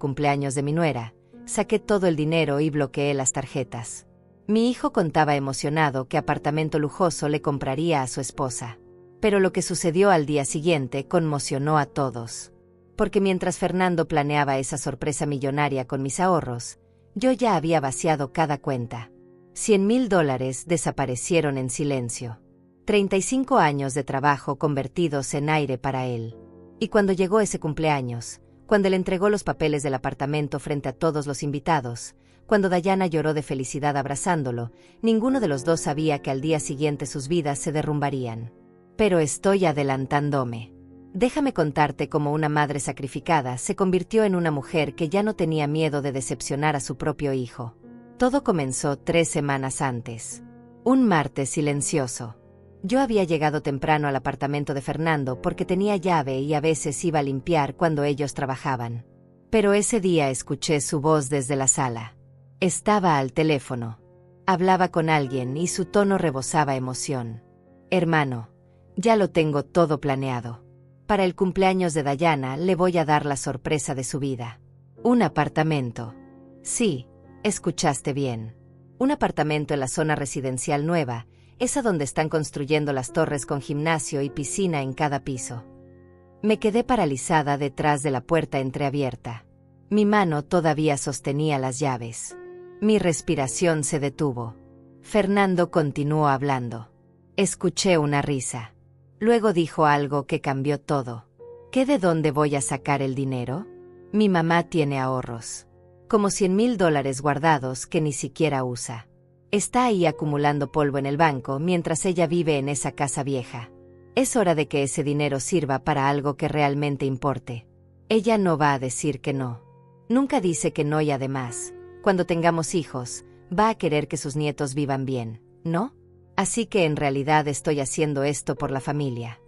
cumpleaños de mi nuera, saqué todo el dinero y bloqueé las tarjetas. Mi hijo contaba emocionado qué apartamento lujoso le compraría a su esposa. Pero lo que sucedió al día siguiente conmocionó a todos. Porque mientras Fernando planeaba esa sorpresa millonaria con mis ahorros, yo ya había vaciado cada cuenta. $100,000 desaparecieron en silencio. 35 años de trabajo convertidos en aire para él. Y cuando llegó ese cumpleaños, cuando le entregó los papeles del apartamento frente a todos los invitados, cuando Dayana lloró de felicidad abrazándolo, ninguno de los dos sabía que al día siguiente sus vidas se derrumbarían. Pero estoy adelantándome. Déjame contarte cómo una madre sacrificada se convirtió en una mujer que ya no tenía miedo de decepcionar a su propio hijo. Todo comenzó 3 semanas antes. Un martes silencioso. Yo había llegado temprano al apartamento de Fernando porque tenía llave y a veces iba a limpiar cuando ellos trabajaban. Pero ese día escuché su voz desde la sala. Estaba al teléfono. Hablaba con alguien y su tono rebosaba emoción. Hermano, ya lo tengo todo planeado. Para el cumpleaños de Dayana le voy a dar la sorpresa de su vida. Un apartamento. Sí, escuchaste bien. Un apartamento en la zona residencial nueva, esa donde están construyendo las torres con gimnasio y piscina en cada piso. Me quedé paralizada detrás de la puerta entreabierta. Mi mano todavía sostenía las llaves. Mi respiración se detuvo. Fernando continuó hablando. Escuché una risa. Luego dijo algo que cambió todo. ¿Qué de dónde voy a sacar el dinero? Mi mamá tiene ahorros. Como $100,000 guardados que ni siquiera usa. Está ahí acumulando polvo en el banco mientras ella vive en esa casa vieja. Es hora de que ese dinero sirva para algo que realmente importe. Ella no va a decir que no. Nunca dice que no y además, cuando tengamos hijos, va a querer que sus nietos vivan bien, ¿no? Así que en realidad estoy haciendo esto por la familia.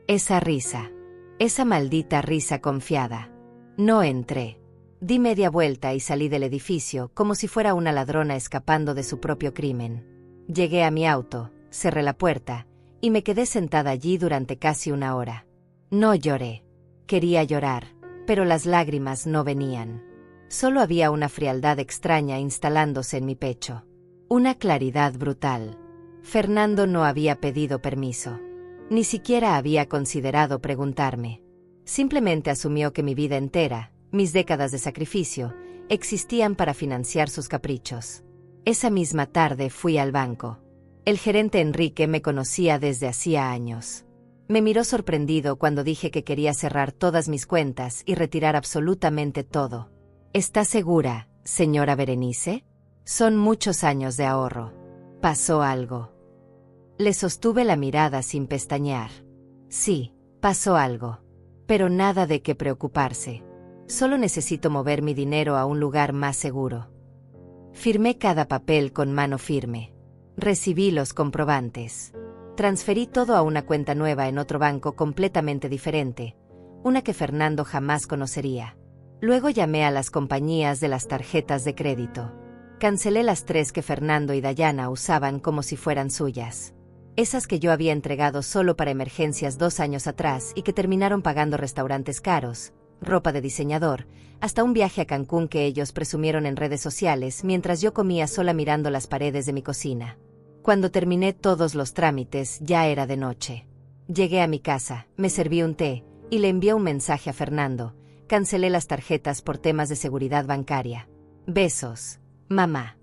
Esa risa. Esa maldita risa confiada. No entré. Di media vuelta y salí del edificio como si fuera una ladrona escapando de su propio crimen. Llegué a mi auto, cerré la puerta, y me quedé sentada allí durante casi 1 hora. No lloré. Quería llorar, pero las lágrimas no venían. Solo había una frialdad extraña instalándose en mi pecho. Una claridad brutal. Fernando no había pedido permiso. Ni siquiera había considerado preguntarme. Simplemente asumió que mi vida entera, mis décadas de sacrificio, existían para financiar sus caprichos. Esa misma tarde fui al banco. El gerente Enrique me conocía desde hacía años. Me miró sorprendido cuando dije que quería cerrar todas mis cuentas y retirar absolutamente todo. ¿Está segura, señora Berenice? Son muchos años de ahorro. ¿Pasó algo? Le sostuve la mirada sin pestañear. Sí, pasó algo. Pero nada de qué preocuparse. Solo necesito mover mi dinero a un lugar más seguro. Firmé cada papel con mano firme. Recibí los comprobantes. Transferí todo a una cuenta nueva en otro banco completamente diferente, una que Fernando jamás conocería. Luego llamé a las compañías de las tarjetas de crédito. Cancelé las 3 que Fernando y Dayana usaban como si fueran suyas. Esas que yo había entregado solo para emergencias 2 años atrás y que terminaron pagando restaurantes caros, ropa de diseñador, hasta un viaje a Cancún que ellos presumieron en redes sociales mientras yo comía sola mirando las paredes de mi cocina. Cuando terminé todos los trámites ya era de noche. Llegué a mi casa, me serví un té y le envié un mensaje a Fernando. Cancelé las tarjetas por temas de seguridad bancaria. Besos, mamá.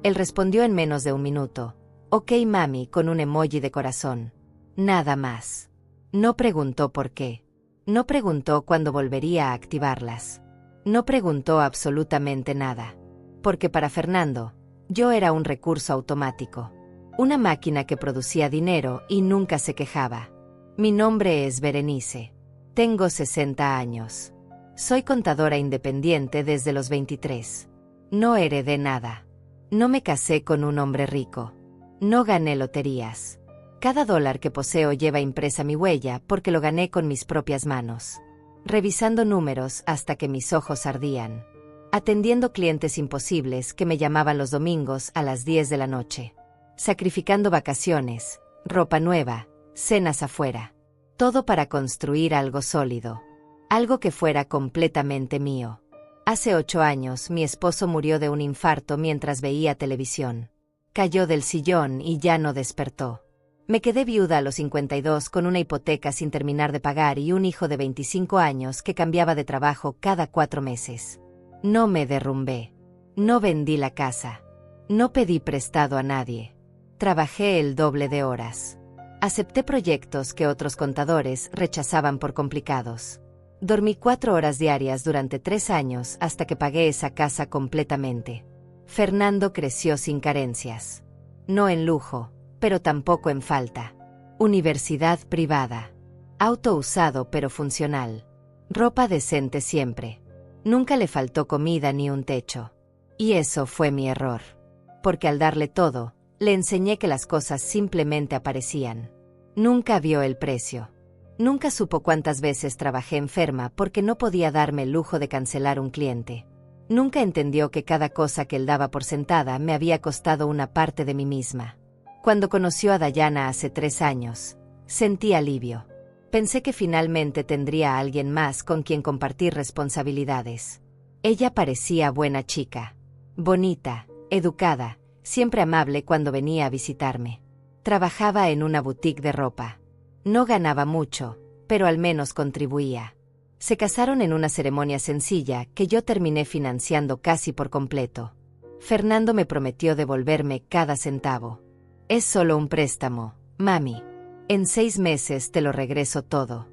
Él respondió en menos de 1 minuto. Ok, mami, con un emoji de corazón. Nada más. No preguntó por qué. No preguntó cuándo volvería a activarlas. No preguntó absolutamente nada. Porque para Fernando, yo era un recurso automático. Una máquina que producía dinero y nunca se quejaba. Mi nombre es Berenice. Tengo 60 años. Soy contadora independiente desde los 23. No heredé nada. No me casé con un hombre rico. No gané loterías. Cada dólar que poseo lleva impresa mi huella porque lo gané con mis propias manos. Revisando números hasta que mis ojos ardían. Atendiendo clientes imposibles que me llamaban los domingos a las 10 de la noche. Sacrificando vacaciones, ropa nueva, cenas afuera. Todo para construir algo sólido. Algo que fuera completamente mío. Hace 8 años, mi esposo murió de un infarto mientras veía televisión. Cayó del sillón y ya no despertó. Me quedé viuda a los 52 con una hipoteca sin terminar de pagar y un hijo de 25 años que cambiaba de trabajo cada 4 meses. No me derrumbé. No vendí la casa. No pedí prestado a nadie. Trabajé el doble de horas. Acepté proyectos que otros contadores rechazaban por complicados. Dormí 4 horas diarias durante 3 años hasta que pagué esa casa completamente. Fernando creció sin carencias. No en lujo, pero tampoco en falta. Universidad privada. Auto usado pero funcional. Ropa decente siempre. Nunca le faltó comida ni un techo. Y eso fue mi error. Porque al darle todo, le enseñé que las cosas simplemente aparecían. Nunca vio el precio. Nunca supo cuántas veces trabajé enferma porque no podía darme el lujo de cancelar un cliente. Nunca entendió que cada cosa que él daba por sentada me había costado una parte de mí misma. Cuando conoció a Dayana hace 3 años, sentí alivio. Pensé que finalmente tendría a alguien más con quien compartir responsabilidades. Ella parecía buena chica. Bonita, educada, siempre amable cuando venía a visitarme. Trabajaba en una boutique de ropa. No ganaba mucho, pero al menos contribuía. Se casaron en una ceremonia sencilla que yo terminé financiando casi por completo. Fernando me prometió devolverme cada centavo. Es solo un préstamo, mami. En 6 meses te lo regreso todo.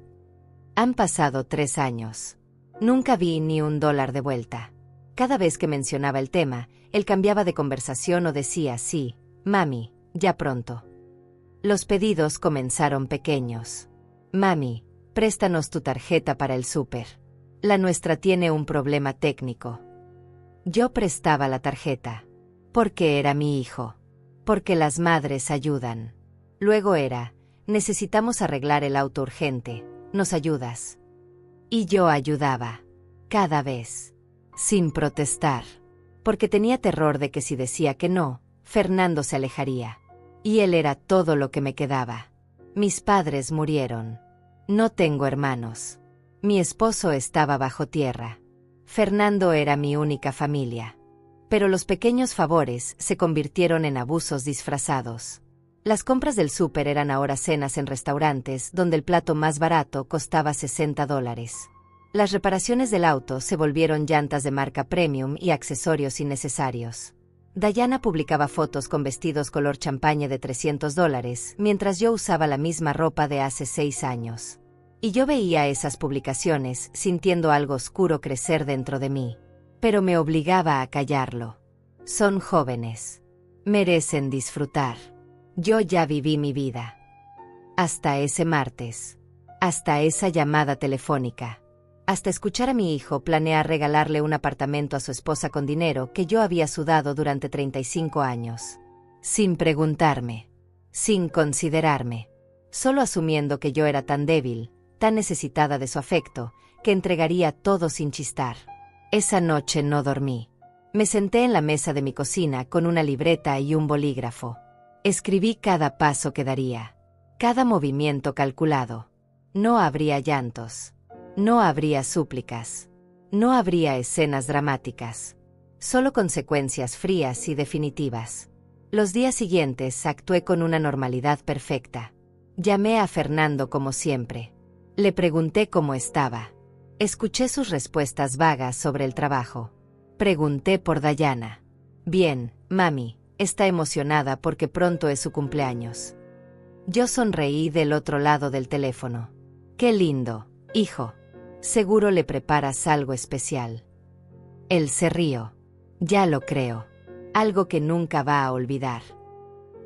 Han pasado 3 años. Nunca vi ni $1 de vuelta. Cada vez que mencionaba el tema, él cambiaba de conversación o decía sí, mami, ya pronto. Los pedidos comenzaron pequeños. Mami, préstanos tu tarjeta para el súper. La nuestra tiene un problema técnico. Yo prestaba la tarjeta. Porque era mi hijo. Porque las madres ayudan. Luego era, necesitamos arreglar el auto urgente, ¿nos ayudas? Y yo ayudaba. Cada vez. Sin protestar. Porque tenía terror de que si decía que no, Fernando se alejaría. Y él era todo lo que me quedaba. Mis padres murieron. No tengo hermanos. Mi esposo estaba bajo tierra. Fernando era mi única familia. Pero los pequeños favores se convirtieron en abusos disfrazados. Las compras del súper eran ahora cenas en restaurantes donde el plato más barato costaba $60. Las reparaciones del auto se volvieron llantas de marca premium y accesorios innecesarios. Dayana publicaba fotos con vestidos color champaña de $300, mientras yo usaba la misma ropa de hace 6 años. Y yo veía esas publicaciones sintiendo algo oscuro crecer dentro de mí. Pero me obligaba a callarlo. Son jóvenes. Merecen disfrutar. Yo ya viví mi vida. Hasta ese martes. Hasta esa llamada telefónica. Hasta escuchar a mi hijo planear regalarle un apartamento a su esposa con dinero que yo había sudado durante 35 años. Sin preguntarme. Sin considerarme. Solo asumiendo que yo era tan débil, tan necesitada de su afecto, que entregaría todo sin chistar. Esa noche no dormí. Me senté en la mesa de mi cocina con una libreta y un bolígrafo. Escribí cada paso que daría. Cada movimiento calculado. No habría llantos. No habría súplicas. No habría escenas dramáticas. Solo consecuencias frías y definitivas. Los días siguientes actué con una normalidad perfecta. Llamé a Fernando como siempre. Le pregunté cómo estaba. Escuché sus respuestas vagas sobre el trabajo. Pregunté por Dayana. Bien, mami, está emocionada porque pronto es su cumpleaños. Yo sonreí del otro lado del teléfono. Qué lindo, hijo. Seguro le preparas algo especial. Él se rió. Ya lo creo. Algo que nunca va a olvidar.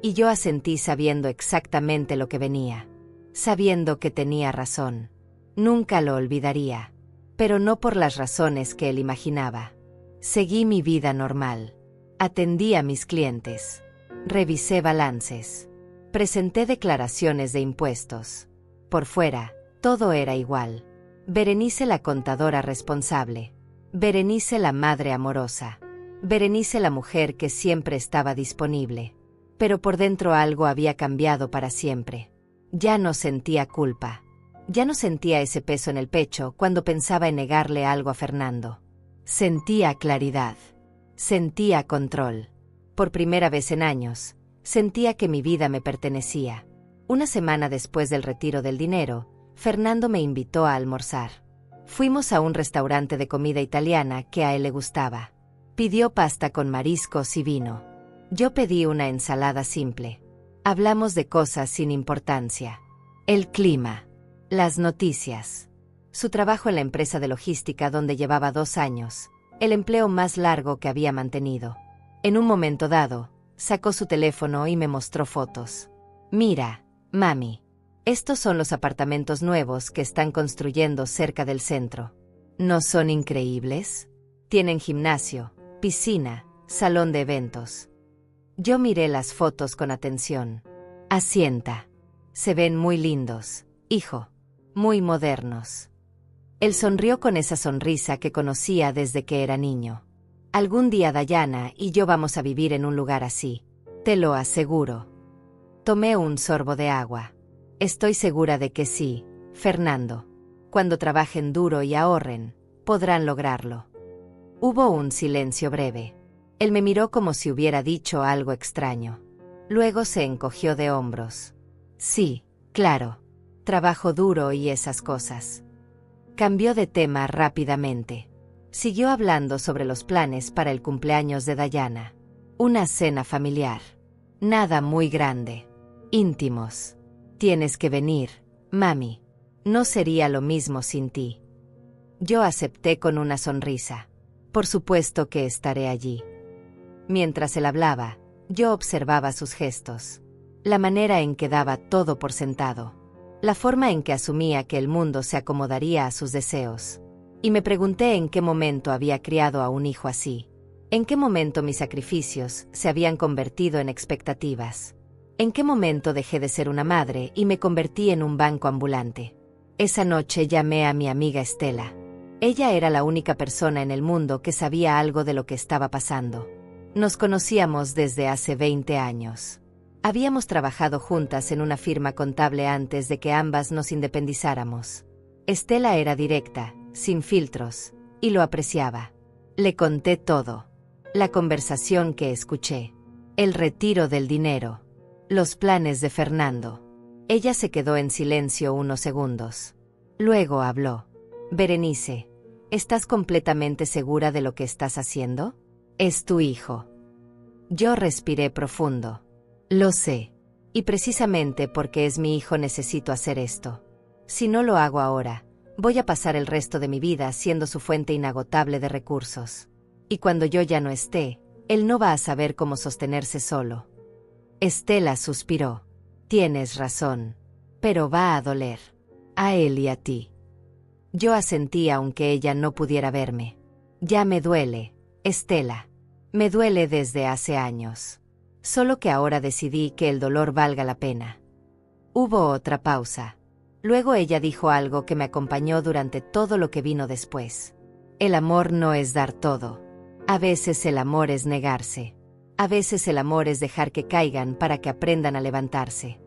Y yo asentí sabiendo exactamente lo que venía. Sabiendo que tenía razón. Nunca lo olvidaría. Pero no por las razones que él imaginaba. Seguí mi vida normal. Atendí a mis clientes. Revisé balances. Presenté declaraciones de impuestos. Por fuera, todo era igual. Berenice la contadora responsable. Berenice la madre amorosa. Berenice la mujer que siempre estaba disponible. Pero por dentro algo había cambiado para siempre. Ya no sentía culpa. Ya no sentía ese peso en el pecho cuando pensaba en negarle algo a Fernando. Sentía claridad. Sentía control. Por primera vez en años, sentía que mi vida me pertenecía. Una semana después del retiro del dinero, Fernando me invitó a almorzar. Fuimos a un restaurante de comida italiana que a él le gustaba. Pidió pasta con mariscos y vino. Yo pedí una ensalada simple. Hablamos de cosas sin importancia. El clima, las noticias, su trabajo en la empresa de logística donde llevaba 2 años, el empleo más largo que había mantenido. En un momento dado, sacó su teléfono y me mostró fotos. Mira, mami, estos son los apartamentos nuevos que están construyendo cerca del centro. ¿No son increíbles? Tienen gimnasio, piscina, salón de eventos. Yo miré las fotos con atención. Asienta. Se ven muy lindos, hijo. Muy modernos. Él sonrió con esa sonrisa que conocía desde que era niño. Algún día Dayana y yo vamos a vivir en un lugar así. Te lo aseguro. Tomé un sorbo de agua. Estoy segura de que sí, Fernando. Cuando trabajen duro y ahorren, podrán lograrlo. Hubo un silencio breve. Él me miró como si hubiera dicho algo extraño. Luego se encogió de hombros. Sí, claro. Trabajo duro y esas cosas. Cambió de tema rápidamente. Siguió hablando sobre los planes para el cumpleaños de Dayana. Una cena familiar. Nada muy grande. Íntimos. Tienes que venir, mami. No sería lo mismo sin ti. Yo acepté con una sonrisa. Por supuesto que estaré allí. Mientras él hablaba, yo observaba sus gestos. La manera en que daba todo por sentado. La forma en que asumía que el mundo se acomodaría a sus deseos. Y me pregunté en qué momento había criado a un hijo así. En qué momento mis sacrificios se habían convertido en expectativas. En qué momento dejé de ser una madre y me convertí en un banco ambulante. Esa noche llamé a mi amiga Estela. Ella era la única persona en el mundo que sabía algo de lo que estaba pasando. Nos conocíamos desde hace 20 años. Habíamos trabajado juntas en una firma contable antes de que ambas nos independizáramos. Estela era directa, sin filtros, y lo apreciaba. Le conté todo. La conversación que escuché. El retiro del dinero. Los planes de Fernando. Ella se quedó en silencio unos segundos. Luego habló. Berenice, ¿estás completamente segura de lo que estás haciendo? Es tu hijo. Yo respiré profundo. Lo sé. Y precisamente porque es mi hijo necesito hacer esto. Si no lo hago ahora, voy a pasar el resto de mi vida siendo su fuente inagotable de recursos. Y cuando yo ya no esté, él no va a saber cómo sostenerse solo. Estela suspiró. Tienes razón. Pero va a doler. A él y a ti. Yo asentí aunque ella no pudiera verme. Ya me duele, Estela. Me duele desde hace años. Solo que ahora decidí que el dolor valga la pena. Hubo otra pausa. Luego ella dijo algo que me acompañó durante todo lo que vino después. El amor no es dar todo. A veces el amor es negarse. A veces el amor es dejar que caigan para que aprendan a levantarse.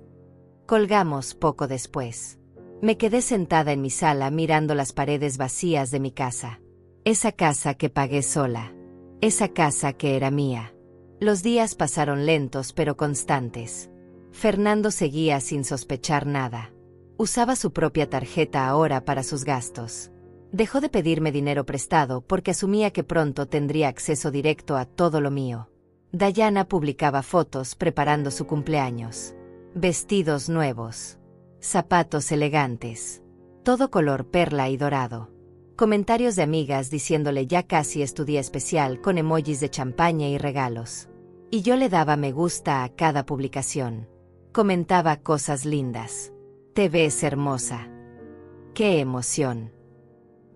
Colgamos poco después. Me quedé sentada en mi sala mirando las paredes vacías de mi casa. Esa casa que pagué sola. Esa casa que era mía. Los días pasaron lentos pero constantes. Fernando seguía sin sospechar nada. Usaba su propia tarjeta ahora para sus gastos. Dejó de pedirme dinero prestado porque asumía que pronto tendría acceso directo a todo lo mío. Dayana publicaba fotos preparando su cumpleaños. Vestidos nuevos. Zapatos elegantes. Todo color perla y dorado. Comentarios de amigas diciéndole ya casi es tu día especial con emojis de champaña y regalos. Y yo le daba me gusta a cada publicación. Comentaba cosas lindas. Te ves hermosa. ¡Qué emoción!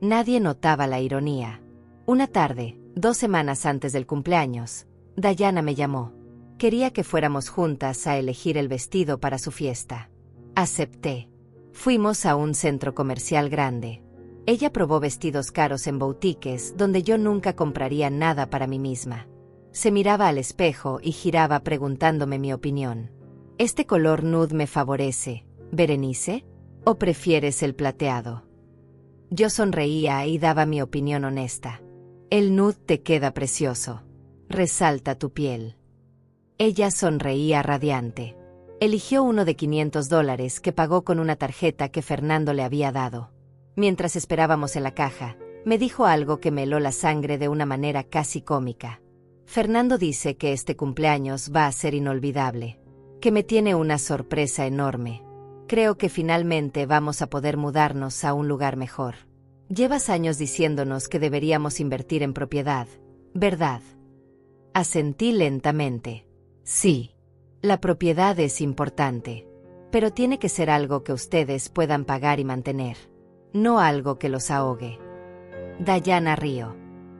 Nadie notaba la ironía. Una tarde, 2 semanas antes del cumpleaños, Dayana me llamó. Quería que fuéramos juntas a elegir el vestido para su fiesta. Acepté. Fuimos a un centro comercial grande. Ella probó vestidos caros en boutiques donde yo nunca compraría nada para mí misma. Se miraba al espejo y giraba preguntándome mi opinión. ¿Este color nude me favorece, Berenice? ¿O prefieres el plateado? Yo sonreía y daba mi opinión honesta. El nude te queda precioso. Resalta tu piel. Ella sonreía radiante. Eligió uno de $500 que pagó con una tarjeta que Fernando le había dado. Mientras esperábamos en la caja, me dijo algo que me heló la sangre de una manera casi cómica. Fernando dice que este cumpleaños va a ser inolvidable, que me tiene una sorpresa enorme. Creo que finalmente vamos a poder mudarnos a un lugar mejor. Llevas años diciéndonos que deberíamos invertir en propiedad, ¿verdad? Asentí lentamente. Sí. La propiedad es importante, pero tiene que ser algo que ustedes puedan pagar y mantener, no algo que los ahogue. Dayana rió.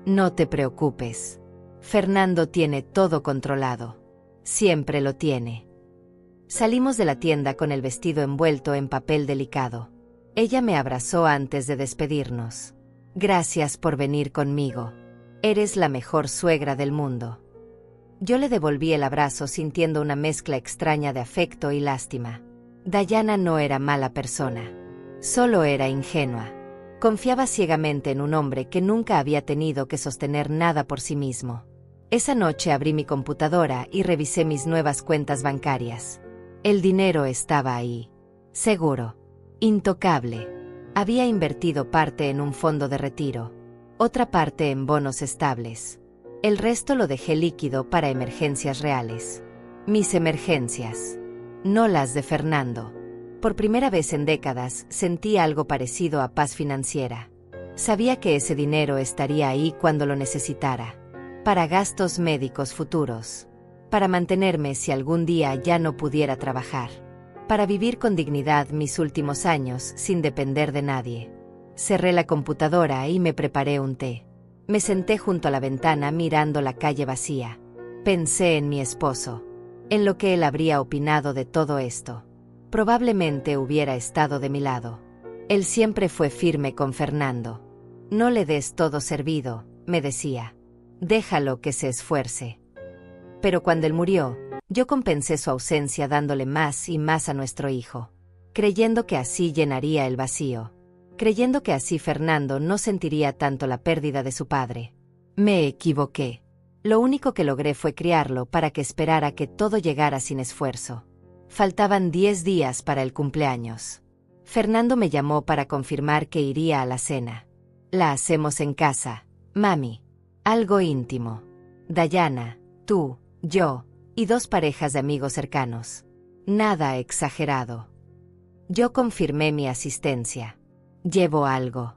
No te preocupes. Fernando tiene todo controlado. Siempre lo tiene. Salimos de la tienda con el vestido envuelto en papel delicado. Ella me abrazó antes de despedirnos. Gracias por venir conmigo. Eres la mejor suegra del mundo. Yo le devolví el abrazo sintiendo una mezcla extraña de afecto y lástima. Dayana no era mala persona. Solo era ingenua. Confiaba ciegamente en un hombre que nunca había tenido que sostener nada por sí mismo. Esa noche abrí mi computadora y revisé mis nuevas cuentas bancarias. El dinero estaba ahí. Seguro. Intocable. Había invertido parte en un fondo de retiro. Otra parte en bonos estables. El resto lo dejé líquido para emergencias reales. Mis emergencias. No las de Fernando. Por primera vez en décadas sentí algo parecido a paz financiera. Sabía que ese dinero estaría ahí cuando lo necesitara. Para gastos médicos futuros. Para mantenerme si algún día ya no pudiera trabajar. Para vivir con dignidad mis últimos años sin depender de nadie. Cerré la computadora y me preparé un té. Me senté junto a la ventana mirando la calle vacía. Pensé en mi esposo, en lo que él habría opinado de todo esto. Probablemente hubiera estado de mi lado. Él siempre fue firme con Fernando. No le des todo servido, me decía. Déjalo que se esfuerce. Pero cuando él murió, yo compensé su ausencia dándole más y más a nuestro hijo, creyendo que así llenaría el vacío. Creyendo que así Fernando no sentiría tanto la pérdida de su padre. Me equivoqué. Lo único que logré fue criarlo para que esperara que todo llegara sin esfuerzo. Faltaban 10 días para el cumpleaños. Fernando me llamó para confirmar que iría a la cena. La hacemos en casa, mami. Algo íntimo. Dayana, tú, yo, y 2 parejas de amigos cercanos. Nada exagerado. Yo confirmé mi asistencia. Llevo algo.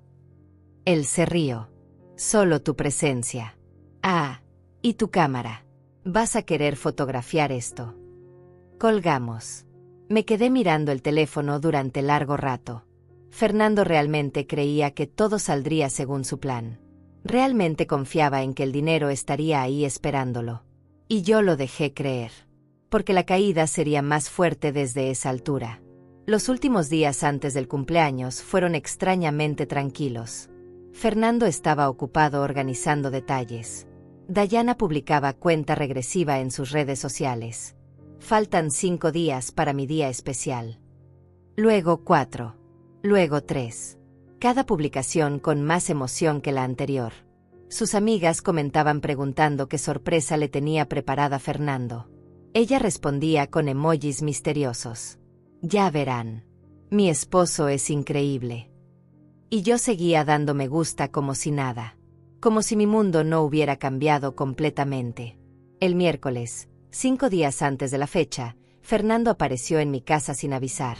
Él se rió. Solo tu presencia. Ah, y tu cámara. ¿Vas a querer fotografiar esto? Colgamos. Me quedé mirando el teléfono durante largo rato. Fernando realmente creía que todo saldría según su plan. Realmente confiaba en que el dinero estaría ahí esperándolo. Y yo lo dejé creer. Porque la caída sería más fuerte desde esa altura. Los últimos días antes del cumpleaños fueron extrañamente tranquilos. Fernando estaba ocupado organizando detalles. Dayana publicaba cuenta regresiva en sus redes sociales. Faltan 5 días para mi día especial. Luego 4. Luego 3. Cada publicación con más emoción que la anterior. Sus amigas comentaban preguntando qué sorpresa le tenía preparada Fernando. Ella respondía con emojis misteriosos. Ya verán. Mi esposo es increíble. Y yo seguía dando me gusta como si nada. Como si mi mundo no hubiera cambiado completamente. El miércoles, 5 días antes de la fecha, Fernando apareció en mi casa sin avisar.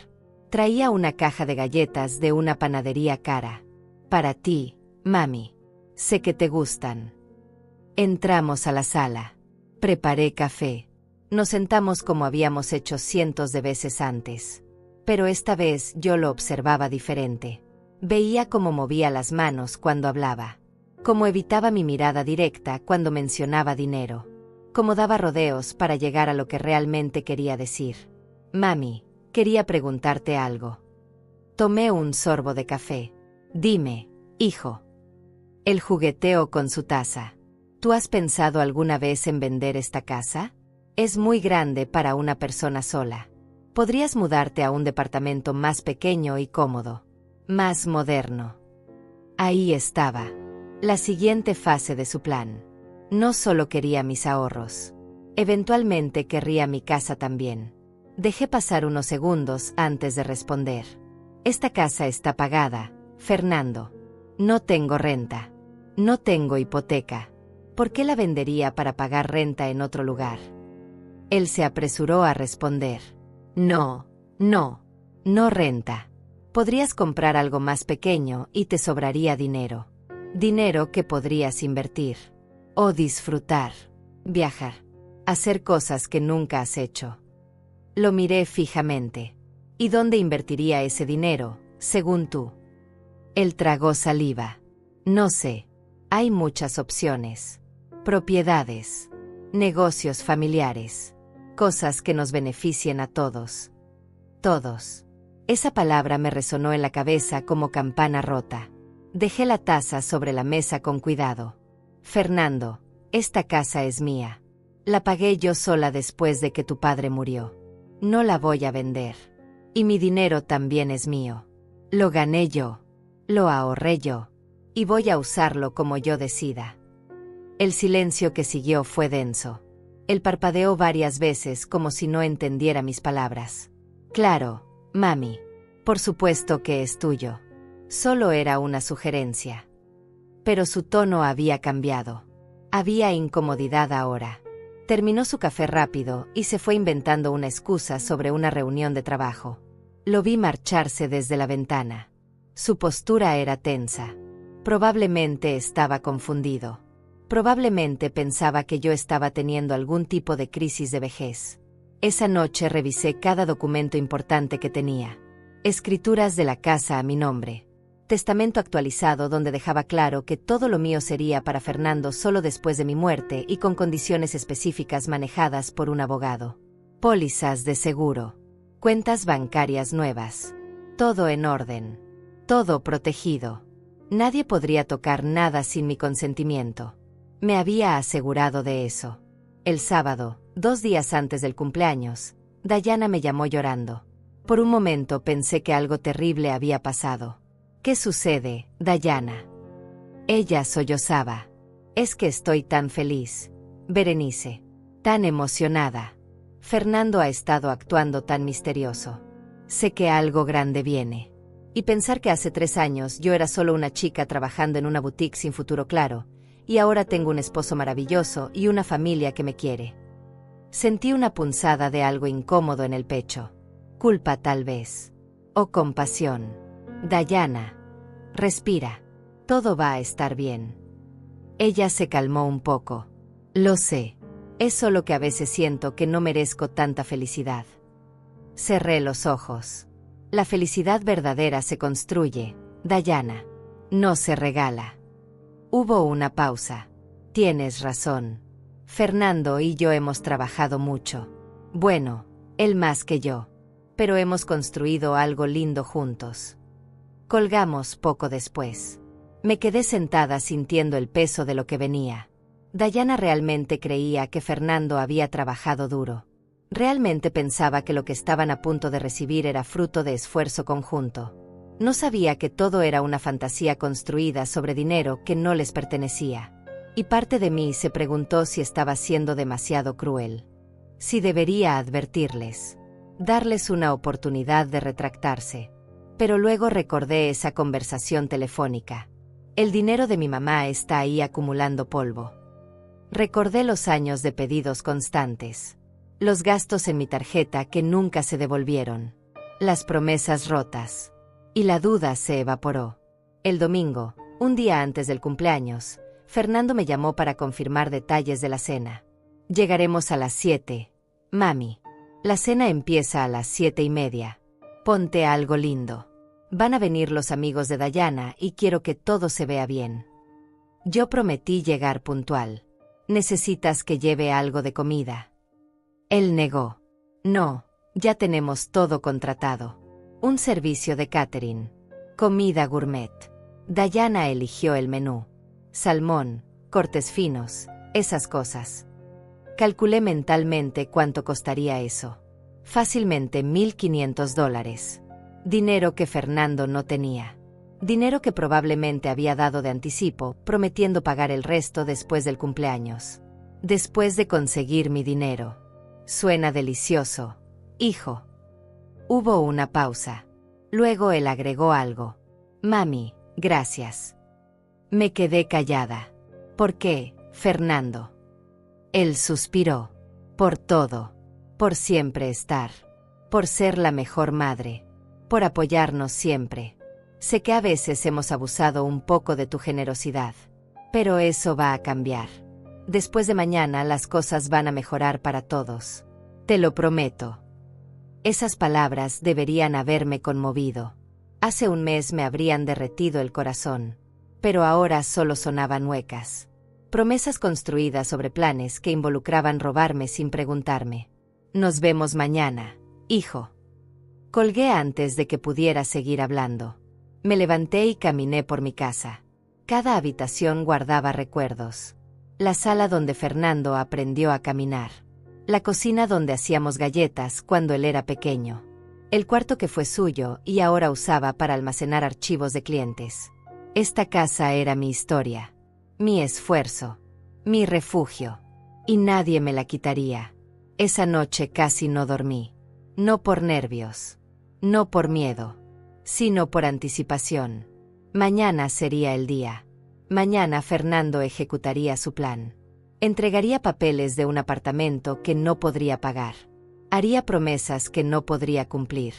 Traía una caja de galletas de una panadería cara. Para ti, mami. Sé que te gustan. Entramos a la sala. Preparé café. Nos sentamos como habíamos hecho cientos de veces antes. Pero esta vez yo lo observaba diferente. Veía cómo movía las manos cuando hablaba. Cómo evitaba mi mirada directa cuando mencionaba dinero. Cómo daba rodeos para llegar a lo que realmente quería decir. Mami, quería preguntarte algo. Tomé un sorbo de café. Dime, hijo. Él jugueteó con su taza. ¿Tú has pensado alguna vez en vender esta casa? Es muy grande para una persona sola. Podrías mudarte a un departamento más pequeño y cómodo. Más moderno. Ahí estaba. La siguiente fase de su plan. No solo quería mis ahorros. Eventualmente querría mi casa también. Dejé pasar unos segundos antes de responder. Esta casa está pagada, Fernando. No tengo renta. No tengo hipoteca. ¿Por qué la vendería para pagar renta en otro lugar? Él se apresuró a responder. No renta. Podrías comprar algo más pequeño y te sobraría dinero. Dinero que podrías invertir. O disfrutar. Viajar. Hacer cosas que nunca has hecho. Lo miré fijamente. ¿Y dónde invertiría ese dinero, según tú? Él tragó saliva. No sé. Hay muchas opciones. Propiedades. Negocios familiares. Cosas que nos beneficien a todos. Todos. Esa palabra me resonó en la cabeza como campana rota. Dejé la taza sobre la mesa con cuidado. Fernando, esta casa es mía. La pagué yo sola después de que tu padre murió. No la voy a vender. Y mi dinero también es mío. Lo gané yo. Lo ahorré yo. Y voy a usarlo como yo decida. El silencio que siguió fue denso. Él parpadeó varias veces como si no entendiera mis palabras. Claro, mami. Por supuesto que es tuyo. Solo era una sugerencia. Pero su tono había cambiado. Había incomodidad ahora. Terminó su café rápido y se fue inventando una excusa sobre una reunión de trabajo. Lo vi marcharse desde la ventana. Su postura era tensa. Probablemente estaba confundido. Probablemente pensaba que yo estaba teniendo algún tipo de crisis de vejez. Esa noche revisé cada documento importante que tenía. Escrituras de la casa a mi nombre. Testamento actualizado donde dejaba claro que todo lo mío sería para Fernando solo después de mi muerte y con condiciones específicas manejadas por un abogado. Pólizas de seguro. Cuentas bancarias nuevas. Todo en orden. Todo protegido. Nadie podría tocar nada sin mi consentimiento. Me había asegurado de eso. El sábado, 2 días antes del cumpleaños, Dayana me llamó llorando. Por un momento pensé que algo terrible había pasado. ¿Qué sucede, Dayana? Ella sollozaba. Es que estoy tan feliz. Berenice. Tan emocionada. Fernando ha estado actuando tan misterioso. Sé que algo grande viene. Y pensar que hace 3 años yo era solo una chica trabajando en una boutique sin futuro claro, y ahora tengo un esposo maravilloso y una familia que me quiere. Sentí una punzada de algo incómodo en el pecho. Culpa tal vez. O compasión. Dayana. Respira. Todo va a estar bien. Ella se calmó un poco. Lo sé. Es solo que a veces siento que no merezco tanta felicidad. Cerré los ojos. La felicidad verdadera se construye, Dayana. No se regala. Hubo una pausa. Tienes razón. Fernando y yo hemos trabajado mucho. Bueno, él más que yo. Pero hemos construido algo lindo juntos. Colgamos poco después. Me quedé sentada sintiendo el peso de lo que venía. Dayana realmente creía que Fernando había trabajado duro. Realmente pensaba que lo que estaban a punto de recibir era fruto de esfuerzo conjunto. No sabía que todo era una fantasía construida sobre dinero que no les pertenecía. Y parte de mí se preguntó si estaba siendo demasiado cruel. Si debería advertirles. Darles una oportunidad de retractarse. Pero luego recordé esa conversación telefónica. El dinero de mi mamá está ahí acumulando polvo. Recordé los años de pedidos constantes. Los gastos en mi tarjeta que nunca se devolvieron. Las promesas rotas. Y la duda se evaporó. El domingo, un día antes del cumpleaños, Fernando me llamó para confirmar detalles de la cena. Llegaremos a las 7. Mami. La cena empieza a las 7:30. Ponte algo lindo. Van a venir los amigos de Dayana y quiero que todo se vea bien. Yo prometí llegar puntual. ¿Necesitas que lleve algo de comida? Él negó. No, ya tenemos todo contratado. Un servicio de catering. Comida gourmet. Dayana eligió el menú. Salmón, cortes finos, esas cosas. Calculé mentalmente cuánto costaría eso. Fácilmente $1,500. Dinero que Fernando no tenía. Dinero que probablemente había dado de anticipo, prometiendo pagar el resto después del cumpleaños. Después de conseguir mi dinero. Suena delicioso, hijo. Hubo una pausa. Luego él agregó algo. Mami, gracias. Me quedé callada. ¿Por qué, Fernando? Él suspiró. Por todo. Por siempre estar. Por ser la mejor madre. Por apoyarnos siempre. Sé que a veces hemos abusado un poco de tu generosidad. Pero eso va a cambiar. Después de mañana las cosas van a mejorar para todos. Te lo prometo. Esas palabras deberían haberme conmovido. Hace un mes me habrían derretido el corazón. Pero ahora solo sonaban huecas. Promesas construidas sobre planes que involucraban robarme sin preguntarme. Nos vemos mañana, hijo. Colgué antes de que pudiera seguir hablando. Me levanté y caminé por mi casa. Cada habitación guardaba recuerdos. La sala donde Fernando aprendió a caminar. La cocina donde hacíamos galletas cuando él era pequeño. El cuarto que fue suyo y ahora usaba para almacenar archivos de clientes. Esta casa era mi historia, mi esfuerzo, mi refugio. Y nadie me la quitaría. Esa noche casi no dormí. No por nervios. No por miedo. Sino por anticipación. Mañana sería el día. Mañana Fernando ejecutaría su plan. Entregaría papeles de un apartamento que no podría pagar. Haría promesas que no podría cumplir.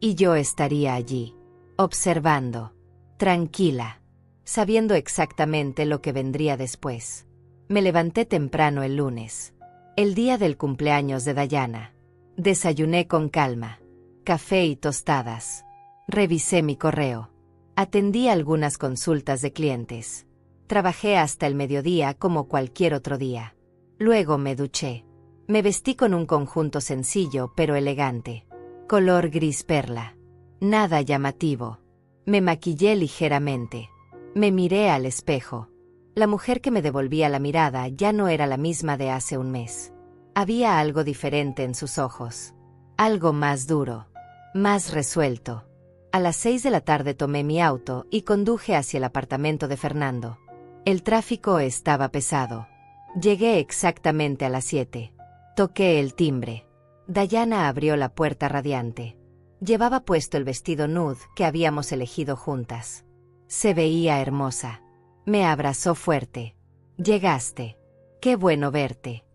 Y yo estaría allí, observando, tranquila, sabiendo exactamente lo que vendría después. Me levanté temprano el lunes, el día del cumpleaños de Dayana. Desayuné con calma, café y tostadas. Revisé mi correo. Atendí algunas consultas de clientes. Trabajé hasta el mediodía como cualquier otro día. Luego me duché. Me vestí con un conjunto sencillo pero elegante. Color gris perla. Nada llamativo. Me maquillé ligeramente. Me miré al espejo. La mujer que me devolvía la mirada ya no era la misma de hace un mes. Había algo diferente en sus ojos. Algo más duro. Más resuelto. A las 6 de la tarde tomé mi auto y conduje hacia el apartamento de Fernando. El tráfico estaba pesado. Llegué exactamente a las 7. Toqué el timbre. Dayana abrió la puerta radiante. Llevaba puesto el vestido nude que habíamos elegido juntas. Se veía hermosa. Me abrazó fuerte. Llegaste. Qué bueno verte.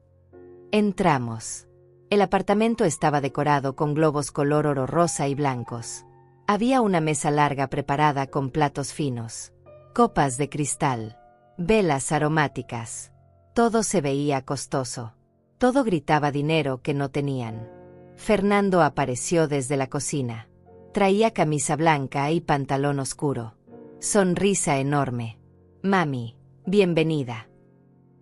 Entramos. El apartamento estaba decorado con globos color oro rosa y blancos. Había una mesa larga preparada con platos finos. Copas de cristal. Velas aromáticas. Todo se veía costoso. Todo gritaba dinero que no tenían. Fernando apareció desde la cocina. Traía camisa blanca y pantalón oscuro. Sonrisa enorme. Mami, bienvenida.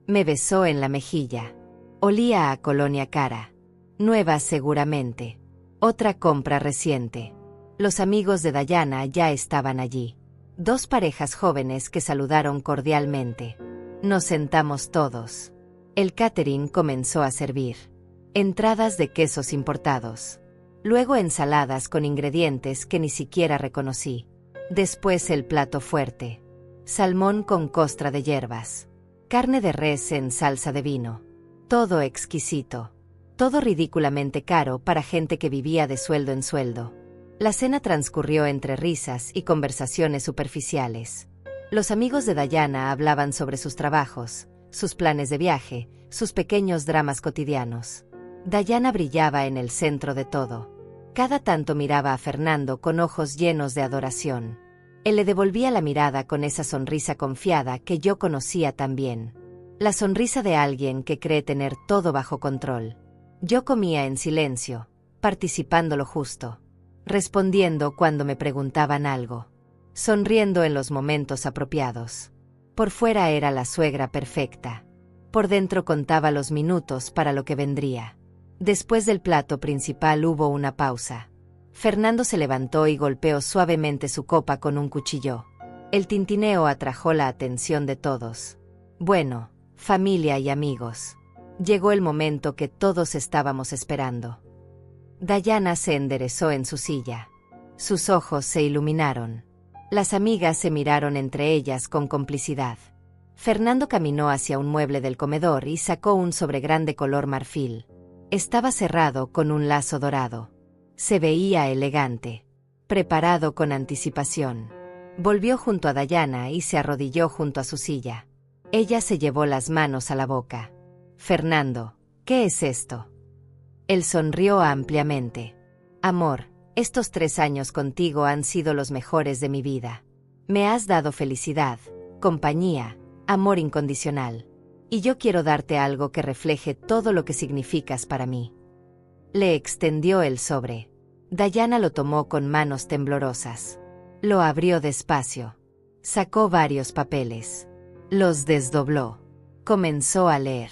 Me besó en la mejilla. Olía a colonia cara. Nueva seguramente. Otra compra reciente. Los amigos de Dayana ya estaban allí. 2 parejas jóvenes que saludaron cordialmente. Nos sentamos todos. El catering comenzó a servir. Entradas de quesos importados. Luego ensaladas con ingredientes que ni siquiera reconocí. Después el plato fuerte. Salmón con costra de hierbas. Carne de res en salsa de vino. Todo exquisito. Todo ridículamente caro para gente que vivía de sueldo en sueldo. La cena transcurrió entre risas y conversaciones superficiales. Los amigos de Dayana hablaban sobre sus trabajos, sus planes de viaje, sus pequeños dramas cotidianos. Dayana brillaba en el centro de todo. Cada tanto miraba a Fernando con ojos llenos de adoración. Él le devolvía la mirada con esa sonrisa confiada que yo conocía tan bien. La sonrisa de alguien que cree tener todo bajo control. Yo comía en silencio, participando lo justo. Respondiendo cuando me preguntaban algo. Sonriendo en los momentos apropiados. Por fuera era la suegra perfecta. Por dentro contaba los minutos para lo que vendría. Después del plato principal hubo una pausa. Fernando se levantó y golpeó suavemente su copa con un cuchillo. El tintineo atrajo la atención de todos. Bueno, familia y amigos. Llegó el momento que todos estábamos esperando. Dayana se enderezó en su silla. Sus ojos se iluminaron. Las amigas se miraron entre ellas con complicidad. Fernando caminó hacia un mueble del comedor y sacó un sobregrande color marfil. Estaba cerrado con un lazo dorado. Se veía elegante, preparado con anticipación. Volvió junto a Dayana y se arrodilló junto a su silla. Ella se llevó las manos a la boca. Fernando, ¿qué es esto? Él sonrió ampliamente. Amor, estos 3 años contigo han sido los mejores de mi vida. Me has dado felicidad, compañía, amor incondicional. Y yo quiero darte algo que refleje todo lo que significas para mí. Le extendió el sobre. Dayana lo tomó con manos temblorosas. Lo abrió despacio. Sacó varios papeles. Los desdobló. Comenzó a leer.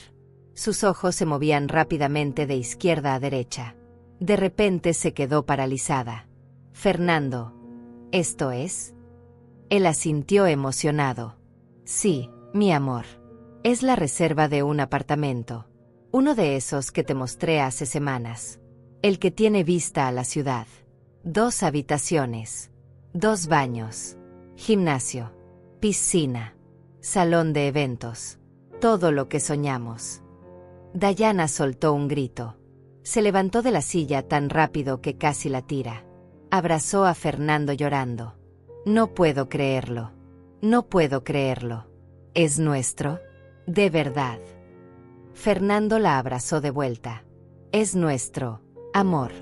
Sus ojos se movían rápidamente de izquierda a derecha. De repente se quedó paralizada. Fernando, ¿esto es? Él asintió emocionado. Sí, mi amor. Es la reserva de un apartamento. Uno de esos que te mostré hace semanas. El que tiene vista a la ciudad. 2 habitaciones. 2 baños. Gimnasio. Piscina. Salón de eventos. Todo lo que soñamos. Dayana soltó un grito. Se levantó de la silla tan rápido que casi la tira. Abrazó a Fernando llorando. No puedo creerlo. No puedo creerlo. ¿Es nuestro? De verdad. Fernando la abrazó de vuelta. Es nuestro, amor.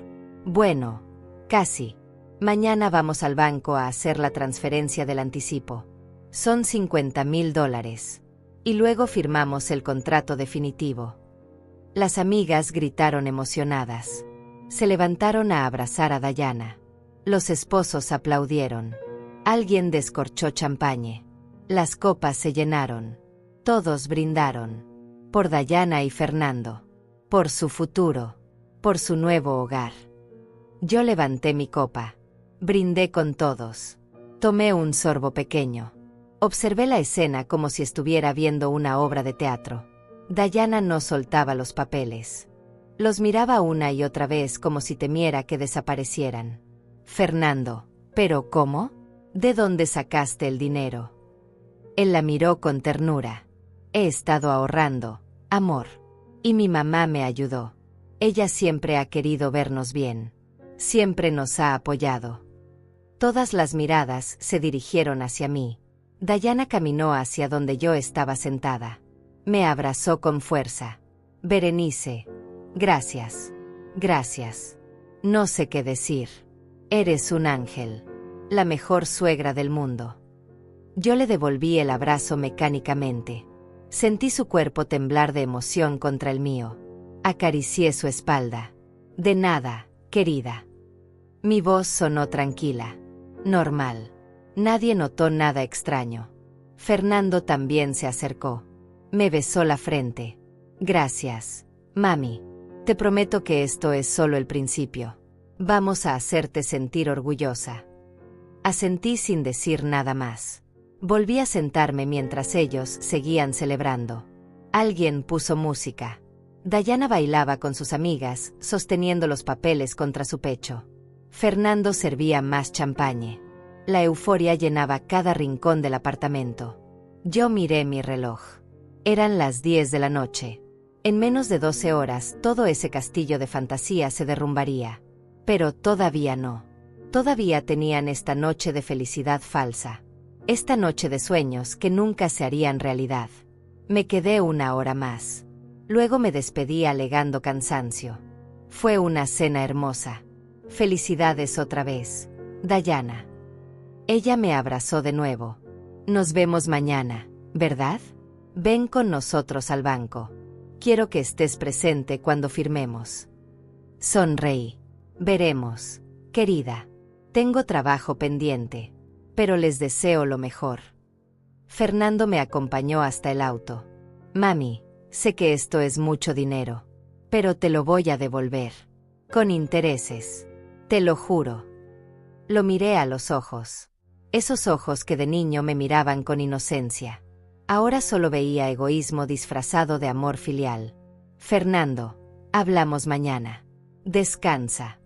Bueno, casi. Mañana vamos al banco a hacer la transferencia del anticipo. Son $50,000. Y luego firmamos el contrato definitivo. Las amigas gritaron emocionadas. Se levantaron a abrazar a Dayana. Los esposos aplaudieron. Alguien descorchó champagne. Las copas se llenaron. Todos brindaron. Por Dayana y Fernando. Por su futuro. Por su nuevo hogar. Yo levanté mi copa. Brindé con todos. Tomé un sorbo pequeño. Observé la escena como si estuviera viendo una obra de teatro. Dayana no soltaba los papeles. Los miraba una y otra vez como si temiera que desaparecieran. Fernando, ¿pero cómo? ¿De dónde sacaste el dinero? Él la miró con ternura. He estado ahorrando, amor. Y mi mamá me ayudó. Ella siempre ha querido vernos bien. Siempre nos ha apoyado. Todas las miradas se dirigieron hacia mí. Dayana caminó hacia donde yo estaba sentada. Me abrazó con fuerza. Berenice, gracias. Gracias. No sé qué decir. Eres un ángel. La mejor suegra del mundo. Yo le devolví el abrazo mecánicamente. Sentí su cuerpo temblar de emoción contra el mío. Acaricié su espalda. De nada, querida. Mi voz sonó tranquila. Normal. Nadie notó nada extraño. Fernando también se acercó. Me besó la frente. Gracias, mami. Te prometo que esto es solo el principio. Vamos a hacerte sentir orgullosa. Asentí sin decir nada más. Volví a sentarme mientras ellos seguían celebrando. Alguien puso música. Dayana bailaba con sus amigas, sosteniendo los papeles contra su pecho. Fernando servía más champagne. La euforia llenaba cada rincón del apartamento. Yo miré mi reloj. Eran las 10 de la noche. En menos de 12 horas todo ese castillo de fantasía se derrumbaría. Pero todavía no. Todavía tenían esta noche de felicidad falsa. Esta noche de sueños que nunca se harían realidad. Me quedé 1 hora más. Luego me despedí alegando cansancio. Fue una cena hermosa. Felicidades otra vez, Dayana. Ella me abrazó de nuevo. Nos vemos mañana, ¿verdad? Ven con nosotros al banco. Quiero que estés presente cuando firmemos. Sonreí. Veremos, querida. Tengo trabajo pendiente, pero les deseo lo mejor. Fernando me acompañó hasta el auto. Mami, sé que esto es mucho dinero, pero te lo voy a devolver. Con intereses. Te lo juro. Lo miré a los ojos. Esos ojos que de niño me miraban con inocencia. Ahora solo veía egoísmo disfrazado de amor filial. Fernando, hablamos mañana. Descansa.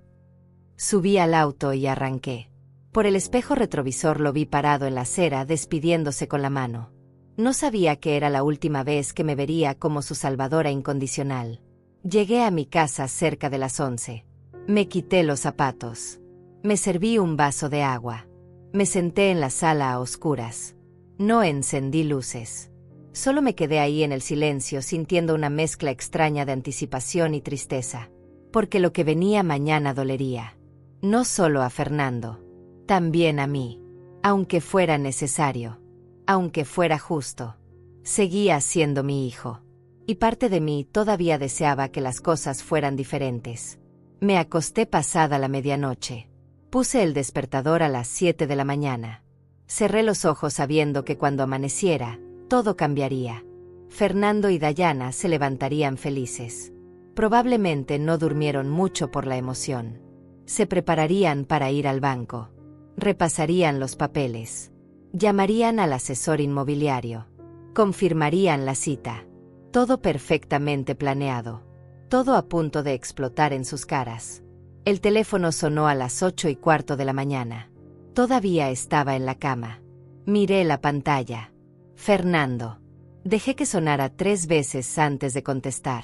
Subí al auto y arranqué. Por el espejo retrovisor lo vi parado en la acera despidiéndose con la mano. No sabía que era la última vez que me vería como su salvadora incondicional. Llegué a mi casa cerca de las 11. Me quité los zapatos. Me serví un vaso de agua. Me senté en la sala a oscuras. No encendí luces. Solo me quedé ahí en el silencio sintiendo una mezcla extraña de anticipación y tristeza. Porque lo que venía mañana dolería. No solo a Fernando. También a mí. Aunque fuera necesario. Aunque fuera justo. Seguía siendo mi hijo. Y parte de mí todavía deseaba que las cosas fueran diferentes. Me acosté pasada la medianoche. Puse el despertador a las 7 de la mañana. Cerré los ojos sabiendo que cuando amaneciera, todo cambiaría. Fernando y Dayana se levantarían felices. Probablemente no durmieron mucho por la emoción. Se prepararían para ir al banco. Repasarían los papeles. Llamarían al asesor inmobiliario. Confirmarían la cita. Todo perfectamente planeado. Todo a punto de explotar en sus caras. El teléfono sonó a las 8:15 de la mañana. Todavía estaba en la cama. Miré la pantalla. Fernando. Dejé que sonara 3 veces antes de contestar.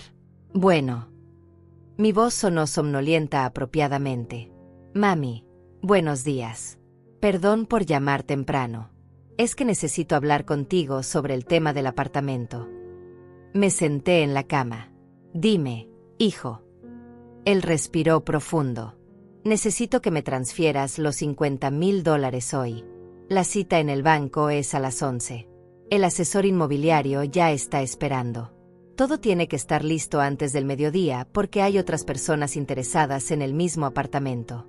Bueno. Mi voz sonó somnolienta apropiadamente. Mami, buenos días. Perdón por llamar temprano. Es que necesito hablar contigo sobre el tema del apartamento. Me senté en la cama. Dime, hijo. Él respiró profundo. Necesito que me transfieras los $50,000 hoy. La cita en el banco es a las 11. El asesor inmobiliario ya está esperando. Todo tiene que estar listo antes del mediodía porque hay otras personas interesadas en el mismo apartamento.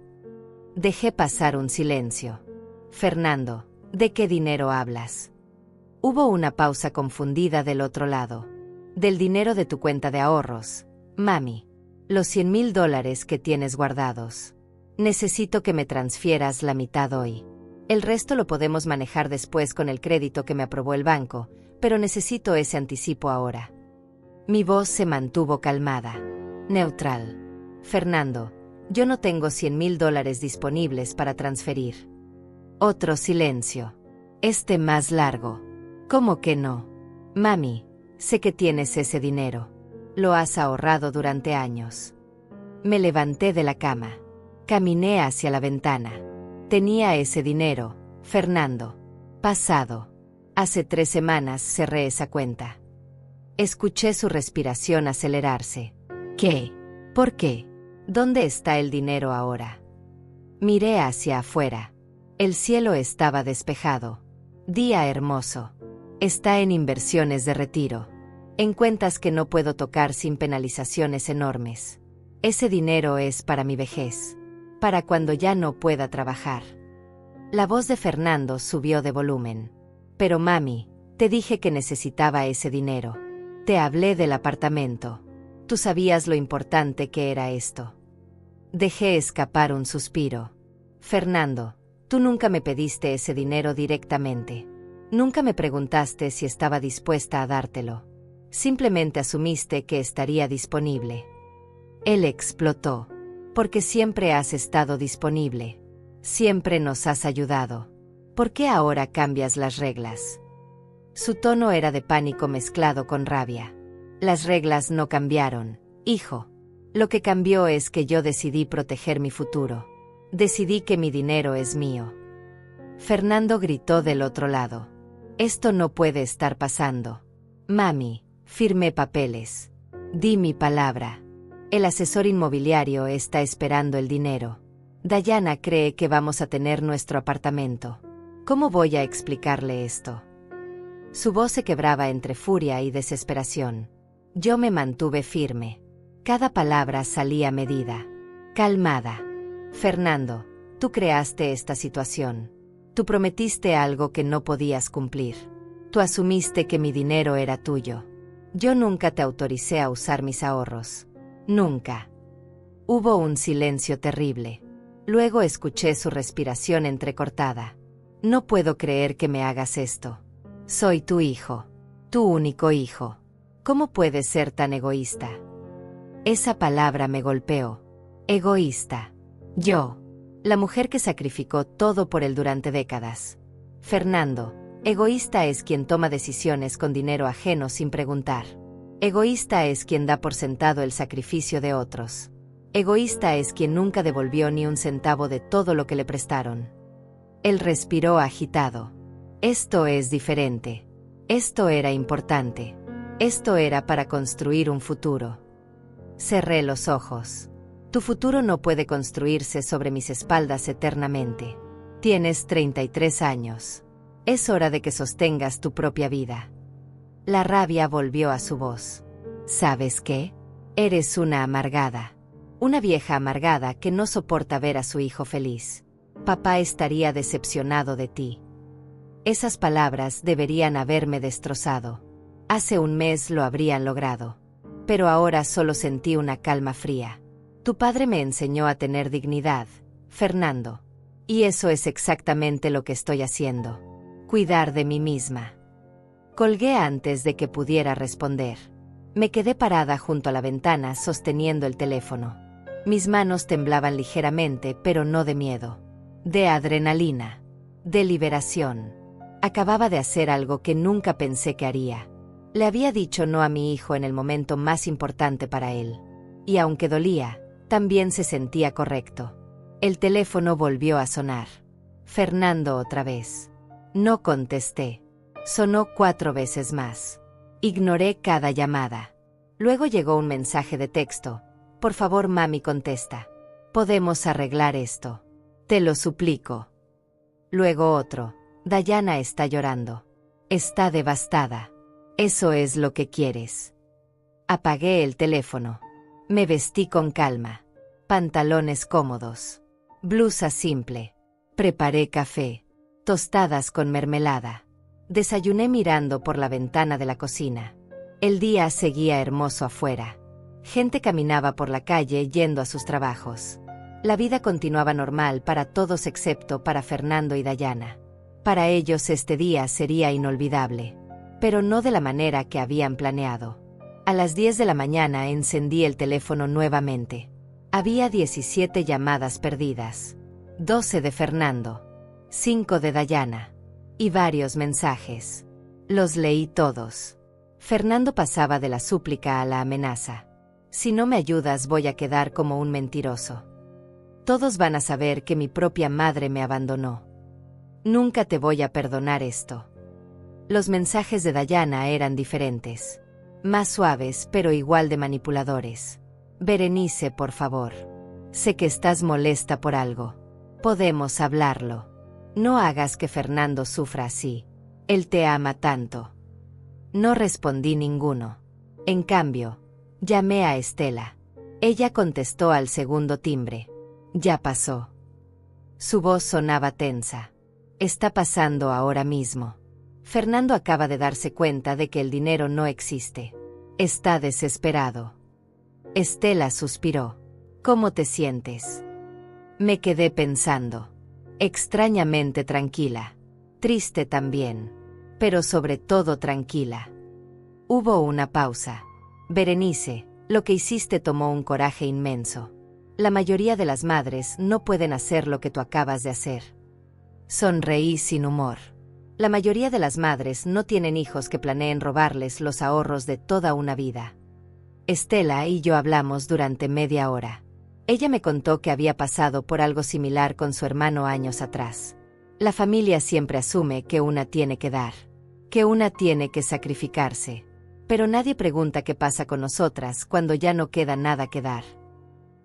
Dejé pasar un silencio. Fernando, ¿de qué dinero hablas? Hubo una pausa confundida del otro lado. Del dinero de tu cuenta de ahorros, mami. Los $100,000 que tienes guardados. Necesito que me transfieras la mitad hoy. El resto lo podemos manejar después con el crédito que me aprobó el banco, pero necesito ese anticipo ahora. Mi voz se mantuvo calmada. Neutral. Fernando, yo no tengo $100,000 disponibles para transferir. Otro silencio. Este más largo. ¿Cómo que no? Mami, sé que tienes ese dinero. Lo has ahorrado durante años. Me levanté de la cama. Caminé hacia la ventana. Tenía ese dinero, Fernando. Pasado. Hace 3 semanas cerré esa cuenta. Escuché su respiración acelerarse. ¿Qué? ¿Por qué? ¿Dónde está el dinero ahora? Miré hacia afuera. El cielo estaba despejado. Día hermoso. Está en inversiones de retiro. En cuentas que no puedo tocar sin penalizaciones enormes. Ese dinero es para mi vejez. Para cuando ya no pueda trabajar. La voz de Fernando subió de volumen. Pero mami, te dije que necesitaba ese dinero. Te hablé del apartamento. Tú sabías lo importante que era esto. Dejé escapar un suspiro. Fernando, tú nunca me pediste ese dinero directamente. Nunca me preguntaste si estaba dispuesta a dártelo. Simplemente asumiste que estaría disponible. Él explotó. Porque siempre has estado disponible. Siempre nos has ayudado. ¿Por qué ahora cambias las reglas? Su tono era de pánico mezclado con rabia. Las reglas no cambiaron, hijo. Lo que cambió es que yo decidí proteger mi futuro. Decidí que mi dinero es mío. Fernando gritó del otro lado. Esto no puede estar pasando. Mami, firmé papeles. Di mi palabra. El asesor inmobiliario está esperando el dinero. Dayana cree que vamos a tener nuestro apartamento. ¿Cómo voy a explicarle esto? Su voz se quebraba entre furia y desesperación. Yo me mantuve firme. Cada palabra salía medida. Calmada. Fernando, tú creaste esta situación. Tú prometiste algo que no podías cumplir. Tú asumiste que mi dinero era tuyo. Yo nunca te autoricé a usar mis ahorros. Nunca. Hubo un silencio terrible. Luego escuché su respiración entrecortada. No puedo creer que me hagas esto. Soy tu hijo. Tu único hijo. ¿Cómo puedes ser tan egoísta? Esa palabra me golpeó. Egoísta. Yo. La mujer que sacrificó todo por él durante décadas. Fernando, egoísta es quien toma decisiones con dinero ajeno sin preguntar. Egoísta es quien da por sentado el sacrificio de otros. Egoísta es quien nunca devolvió ni un centavo de todo lo que le prestaron. Él respiró agitado. Esto es diferente. Esto era importante. Esto era para construir un futuro. Cerré los ojos. Tu futuro no puede construirse sobre mis espaldas eternamente. Tienes 33 años. Es hora de que sostengas tu propia vida. La rabia volvió a su voz. ¿Sabes qué? Eres una amargada. Una vieja amargada que no soporta ver a su hijo feliz. Papá estaría decepcionado de ti. Esas palabras deberían haberme destrozado. Hace un mes lo habrían logrado. Pero ahora solo sentí una calma fría. Tu padre me enseñó a tener dignidad, Fernando. Y eso es exactamente lo que estoy haciendo. Cuidar de mí misma. Colgué antes de que pudiera responder. Me quedé parada junto a la ventana sosteniendo el teléfono. Mis manos temblaban ligeramente, pero no de miedo. De adrenalina. De liberación. Acababa de hacer algo que nunca pensé que haría. Le había dicho no a mi hijo en el momento más importante para él. Y aunque dolía, también se sentía correcto. El teléfono volvió a sonar. Fernando otra vez. No contesté. Sonó 4 veces más. Ignoré cada llamada. Luego llegó un mensaje de texto. Por favor, mami, contesta. Podemos arreglar esto. Te lo suplico. Luego otro. Dayana está llorando. Está devastada. Eso es lo que quieres. Apagué el teléfono. Me vestí con calma. Pantalones cómodos. Blusa simple. Preparé café. Tostadas con mermelada. Desayuné mirando por la ventana de la cocina. El día seguía hermoso afuera. Gente caminaba por la calle yendo a sus trabajos. La vida continuaba normal para todos excepto para Fernando y Dayana. Para ellos este día sería inolvidable. Pero no de la manera que habían planeado. A las 10 de la mañana encendí el teléfono nuevamente. Había 17 llamadas perdidas. 12 de Fernando. 5 de Dayana. Y varios mensajes. Los leí todos. Fernando pasaba de la súplica a la amenaza. Si no me ayudas voy a quedar como un mentiroso. Todos van a saber que mi propia madre me abandonó. Nunca te voy a perdonar esto. Los mensajes de Dayana eran diferentes. Más suaves, pero igual de manipuladores. Berenice, por favor. Sé que estás molesta por algo. Podemos hablarlo. No hagas que Fernando sufra así. Él te ama tanto. No respondí ninguno. En cambio, llamé a Estela. Ella contestó al segundo timbre. Ya pasó. Su voz sonaba tensa. Está pasando ahora mismo. Fernando acaba de darse cuenta de que el dinero no existe. Está desesperado. Estela suspiró. ¿Cómo te sientes? Me quedé pensando. Extrañamente tranquila. Triste también. Pero sobre todo tranquila. Hubo una pausa. Berenice, lo que hiciste tomó un coraje inmenso. La mayoría de las madres no pueden hacer lo que tú acabas de hacer. Sonreí sin humor. La mayoría de las madres no tienen hijos que planeen robarles los ahorros de toda una vida. Estela y yo hablamos durante media hora. Ella me contó que había pasado por algo similar con su hermano años atrás. La familia siempre asume que una tiene que dar, que una tiene que sacrificarse. Pero nadie pregunta qué pasa con nosotras cuando ya no queda nada que dar.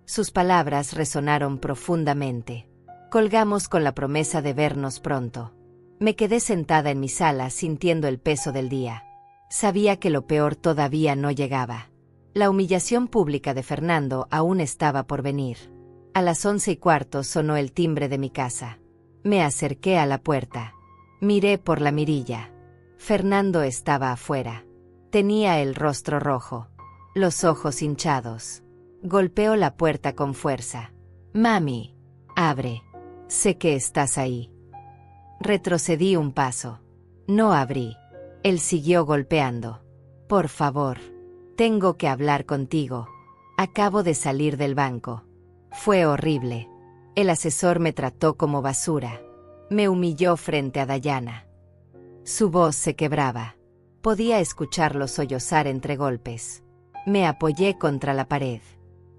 Sus palabras resonaron profundamente. Colgamos con la promesa de vernos pronto. Me quedé sentada en mi sala sintiendo el peso del día. Sabía que lo peor todavía no llegaba. La humillación pública de Fernando aún estaba por venir. A las 11:15 sonó el timbre de mi casa. Me acerqué a la puerta. Miré por la mirilla. Fernando estaba afuera. Tenía el rostro rojo, los ojos hinchados. Golpeó la puerta con fuerza. Mami, abre. Sé que estás ahí. Retrocedí un paso. No abrí. Él siguió golpeando. Por favor. Tengo que hablar contigo. Acabo de salir del banco. Fue horrible. El asesor me trató como basura. Me humilló frente a Dayana. Su voz se quebraba. Podía escucharlo sollozar entre golpes. Me apoyé contra la pared.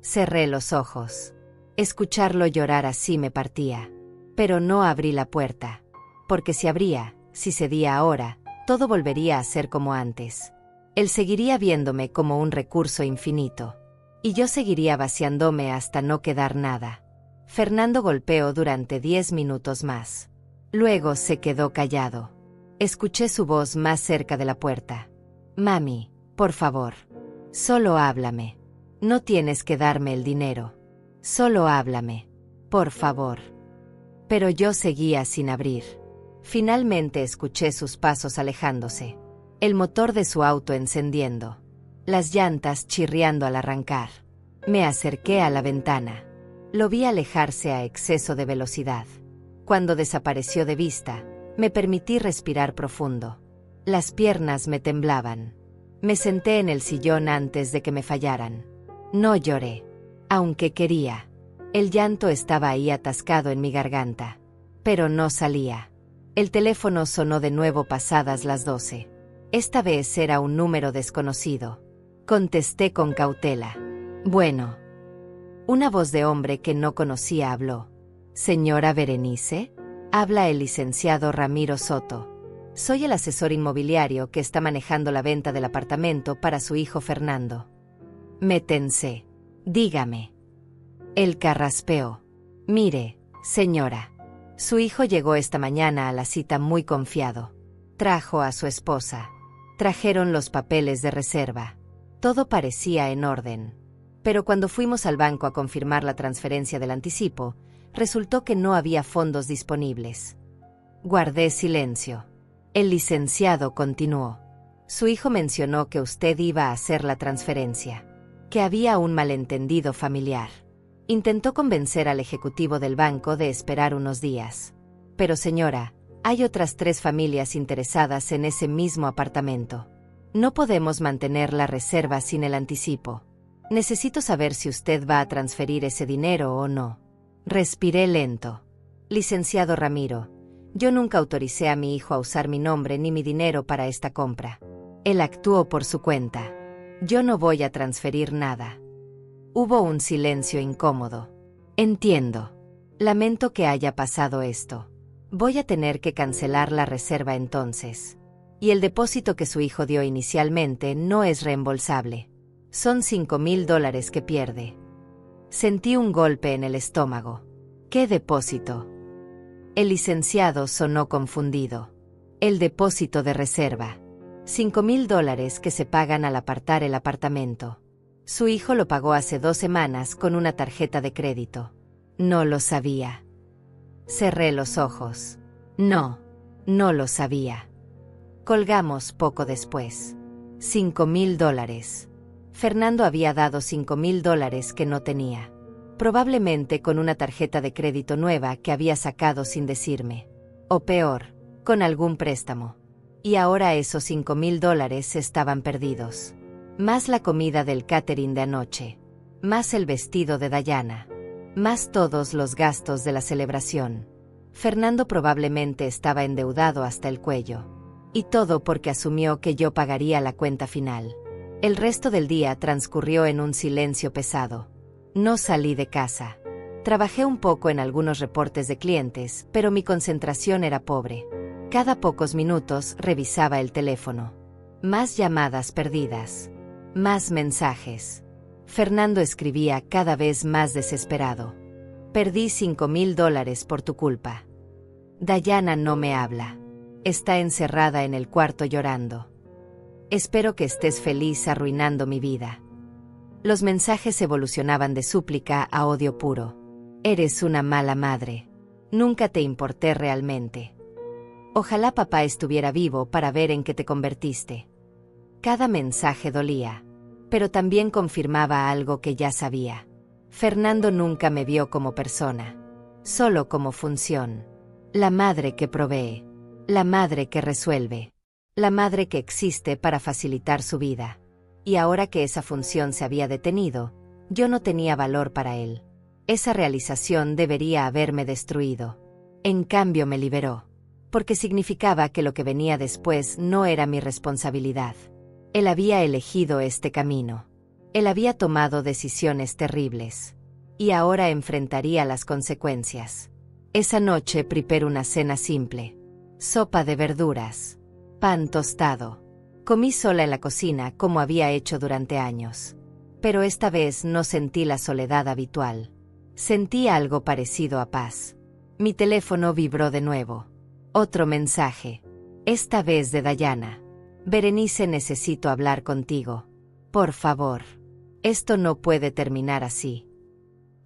Cerré los ojos. Escucharlo llorar así me partía. Pero no abrí la puerta. Porque si abría, si cedía ahora, todo volvería a ser como antes. Él seguiría viéndome como un recurso infinito. Y yo seguiría vaciándome hasta no quedar nada. Fernando golpeó durante 10 minutos más. Luego se quedó callado. Escuché su voz más cerca de la puerta. Mami, por favor. Solo háblame. No tienes que darme el dinero. Solo háblame. Por favor. Pero yo seguía sin abrir. Finalmente escuché sus pasos alejándose. El motor de su auto encendiendo. Las llantas chirriando al arrancar. Me acerqué a la ventana. Lo vi alejarse a exceso de velocidad. Cuando desapareció de vista, me permití respirar profundo. Las piernas me temblaban. Me senté en el sillón antes de que me fallaran. No lloré. Aunque quería. El llanto estaba ahí atascado en mi garganta. Pero no salía. El teléfono sonó de nuevo pasadas las 12. Esta vez era un número desconocido. Contesté con cautela. Bueno. Una voz de hombre que no conocía habló. Señora Berenice, habla el licenciado Ramiro Soto. Soy el asesor inmobiliario que está manejando la venta del apartamento para su hijo Fernando. Me tensé. Dígame. Él carraspeó. Mire, señora. Su hijo llegó esta mañana a la cita muy confiado. Trajo a su esposa. Trajeron los papeles de reserva. Todo parecía en orden. Pero cuando fuimos al banco a confirmar la transferencia del anticipo, resultó que no había fondos disponibles. Guardé silencio. El licenciado continuó. Su hijo mencionó que usted iba a hacer la transferencia, que había un malentendido familiar. Intentó convencer al ejecutivo del banco de esperar unos días. Pero señora, hay otras 3 familias interesadas en ese mismo apartamento. No podemos mantener la reserva sin el anticipo. Necesito saber si usted va a transferir ese dinero o no. Respiré lento. Licenciado Ramiro, yo nunca autoricé a mi hijo a usar mi nombre ni mi dinero para esta compra. Él actuó por su cuenta. Yo no voy a transferir nada. Hubo un silencio incómodo. Entiendo. Lamento que haya pasado esto. Voy a tener que cancelar la reserva entonces. Y el depósito que su hijo dio inicialmente no es reembolsable. Son $5,000 que pierde. Sentí un golpe en el estómago. ¿Qué depósito? El licenciado sonó confundido. El depósito de reserva. $5,000 que se pagan al apartar el apartamento. Su hijo lo pagó hace 2 semanas con una tarjeta de crédito. No lo sabía. Cerré los ojos. No lo sabía. Colgamos poco después. $5,000. Fernando había dado $5,000 que no tenía. Probablemente con una tarjeta de crédito nueva que había sacado sin decirme. O peor, con algún préstamo. Y ahora esos $5,000 estaban perdidos. Más la comida del catering de anoche. Más el vestido de Dayana. Más todos los gastos de la celebración. Fernando probablemente estaba endeudado hasta el cuello. Y todo porque asumió que yo pagaría la cuenta final. El resto del día transcurrió en un silencio pesado. No salí de casa. Trabajé un poco en algunos reportes de clientes, pero mi concentración era pobre. Cada pocos minutos revisaba el teléfono. Más llamadas perdidas. Más mensajes. Fernando escribía cada vez más desesperado. Perdí $5,000 por tu culpa. Dayana no me habla. Está encerrada en el cuarto llorando. Espero que estés feliz arruinando mi vida. Los mensajes evolucionaban de súplica a odio puro. Eres una mala madre. Nunca te importé realmente. Ojalá papá estuviera vivo para ver en qué te convertiste. Cada mensaje dolía, pero también confirmaba algo que ya sabía. Fernando nunca me vio como persona, solo como función. La madre que provee, la madre que resuelve, la madre que existe para facilitar su vida. Y ahora que esa función se había detenido, yo no tenía valor para él. Esa realización debería haberme destruido. En cambio me liberó, porque significaba que lo que venía después no era mi responsabilidad. Él había elegido este camino. Él había tomado decisiones terribles. Y ahora enfrentaría las consecuencias. Esa noche preparé una cena simple. Sopa de verduras. Pan tostado. Comí sola en la cocina como había hecho durante años. Pero esta vez no sentí la soledad habitual. Sentí algo parecido a paz. Mi teléfono vibró de nuevo. Otro mensaje. Esta vez de Dayana. Berenice, necesito hablar contigo. Por favor. Esto no puede terminar así.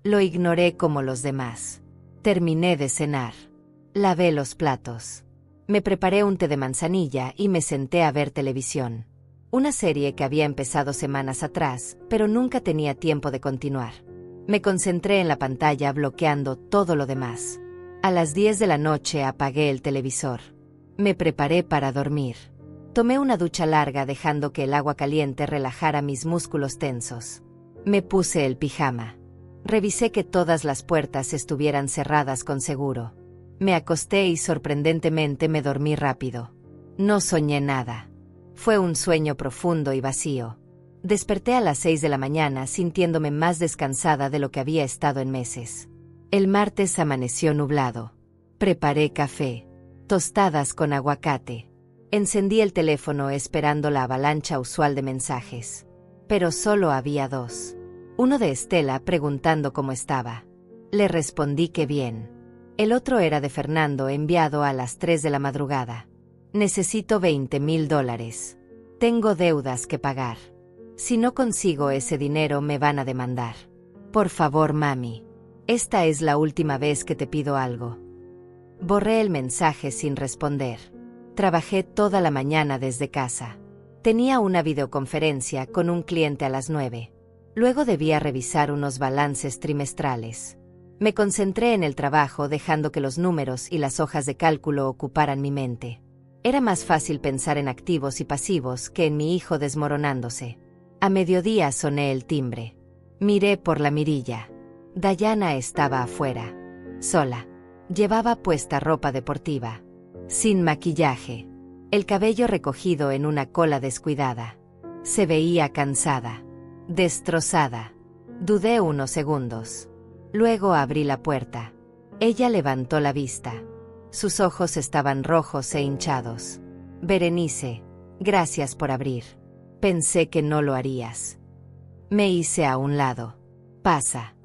Lo ignoré como los demás. Terminé de cenar. Lavé los platos. Me preparé un té de manzanilla y me senté a ver televisión. Una serie que había empezado semanas atrás, pero nunca tenía tiempo de continuar. Me concentré en la pantalla bloqueando todo lo demás. A las 10 de la noche apagué el televisor. Me preparé para dormir. Tomé una ducha larga dejando que el agua caliente relajara mis músculos tensos. Me puse el pijama. Revisé que todas las puertas estuvieran cerradas con seguro. Me acosté y sorprendentemente me dormí rápido. No soñé nada. Fue un sueño profundo y vacío. Desperté a las 6 de la mañana sintiéndome más descansada de lo que había estado en meses. El martes amaneció nublado. Preparé café, tostadas con aguacate. Encendí el teléfono esperando la avalancha usual de mensajes. Pero solo había 2. Uno de Estela preguntando cómo estaba. Le respondí que bien. El otro era de Fernando, enviado a las 3 de la madrugada. Necesito $20,000. Tengo deudas que pagar. Si no consigo ese dinero me van a demandar. Por favor, mami. Esta es la última vez que te pido algo. Borré el mensaje sin responder. Trabajé toda la mañana desde casa. Tenía una videoconferencia con un cliente a las 9. Luego debía revisar unos balances trimestrales. Me concentré en el trabajo dejando que los números y las hojas de cálculo ocuparan mi mente. Era más fácil pensar en activos y pasivos que en mi hijo desmoronándose. A mediodía soné el timbre. Miré por la mirilla. Dayana estaba afuera. Sola. Llevaba puesta ropa deportiva. Sin maquillaje. El cabello recogido en una cola descuidada. Se veía cansada. Destrozada. Dudé unos segundos. Luego abrí la puerta. Ella levantó la vista. Sus ojos estaban rojos e hinchados. Berenice, gracias por abrir. Pensé que no lo harías. Me hice a un lado. Pasa.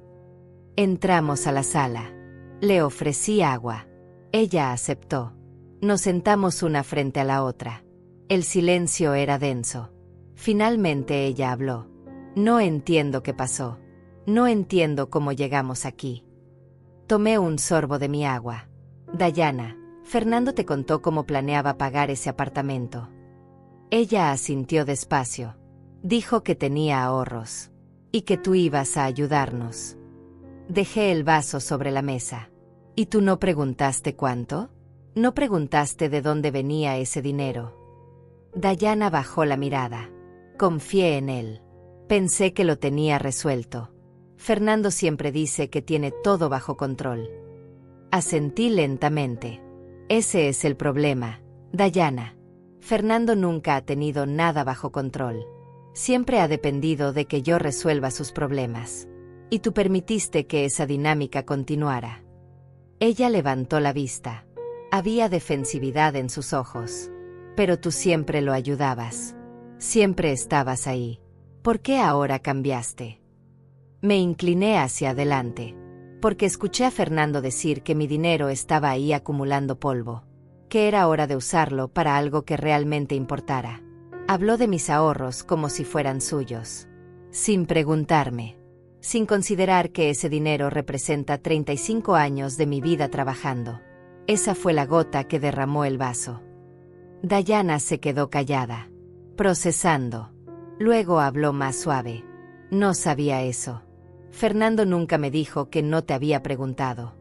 Entramos a la sala. Le ofrecí agua. Ella aceptó. Nos sentamos una frente a la otra. El silencio era denso. Finalmente ella habló. No entiendo qué pasó. No entiendo cómo llegamos aquí. Tomé un sorbo de mi agua. Dayana, Fernando te contó cómo planeaba pagar ese apartamento. Ella asintió despacio. Dijo que tenía ahorros. Y que tú ibas a ayudarnos. Dejé el vaso sobre la mesa. ¿Y tú no preguntaste cuánto? ¿No preguntaste de dónde venía ese dinero? Dayana bajó la mirada. Confié en él. Pensé que lo tenía resuelto. Fernando siempre dice que tiene todo bajo control. Asentí lentamente. Ese es el problema, Dayana. Fernando nunca ha tenido nada bajo control. Siempre ha dependido de que yo resuelva sus problemas. Y tú permitiste que esa dinámica continuara. Ella levantó la vista. Había defensividad en sus ojos. Pero tú siempre lo ayudabas. Siempre estabas ahí. ¿Por qué ahora cambiaste? Me incliné hacia adelante. Porque escuché a Fernando decir que mi dinero estaba ahí acumulando polvo. Que era hora de usarlo para algo que realmente importara. Habló de mis ahorros como si fueran suyos. Sin preguntarme. Sin considerar que ese dinero representa 35 años de mi vida trabajando. Esa fue la gota que derramó el vaso. Dayana se quedó callada. Procesando. Luego habló más suave. No sabía eso. Fernando nunca me dijo que no te había preguntado.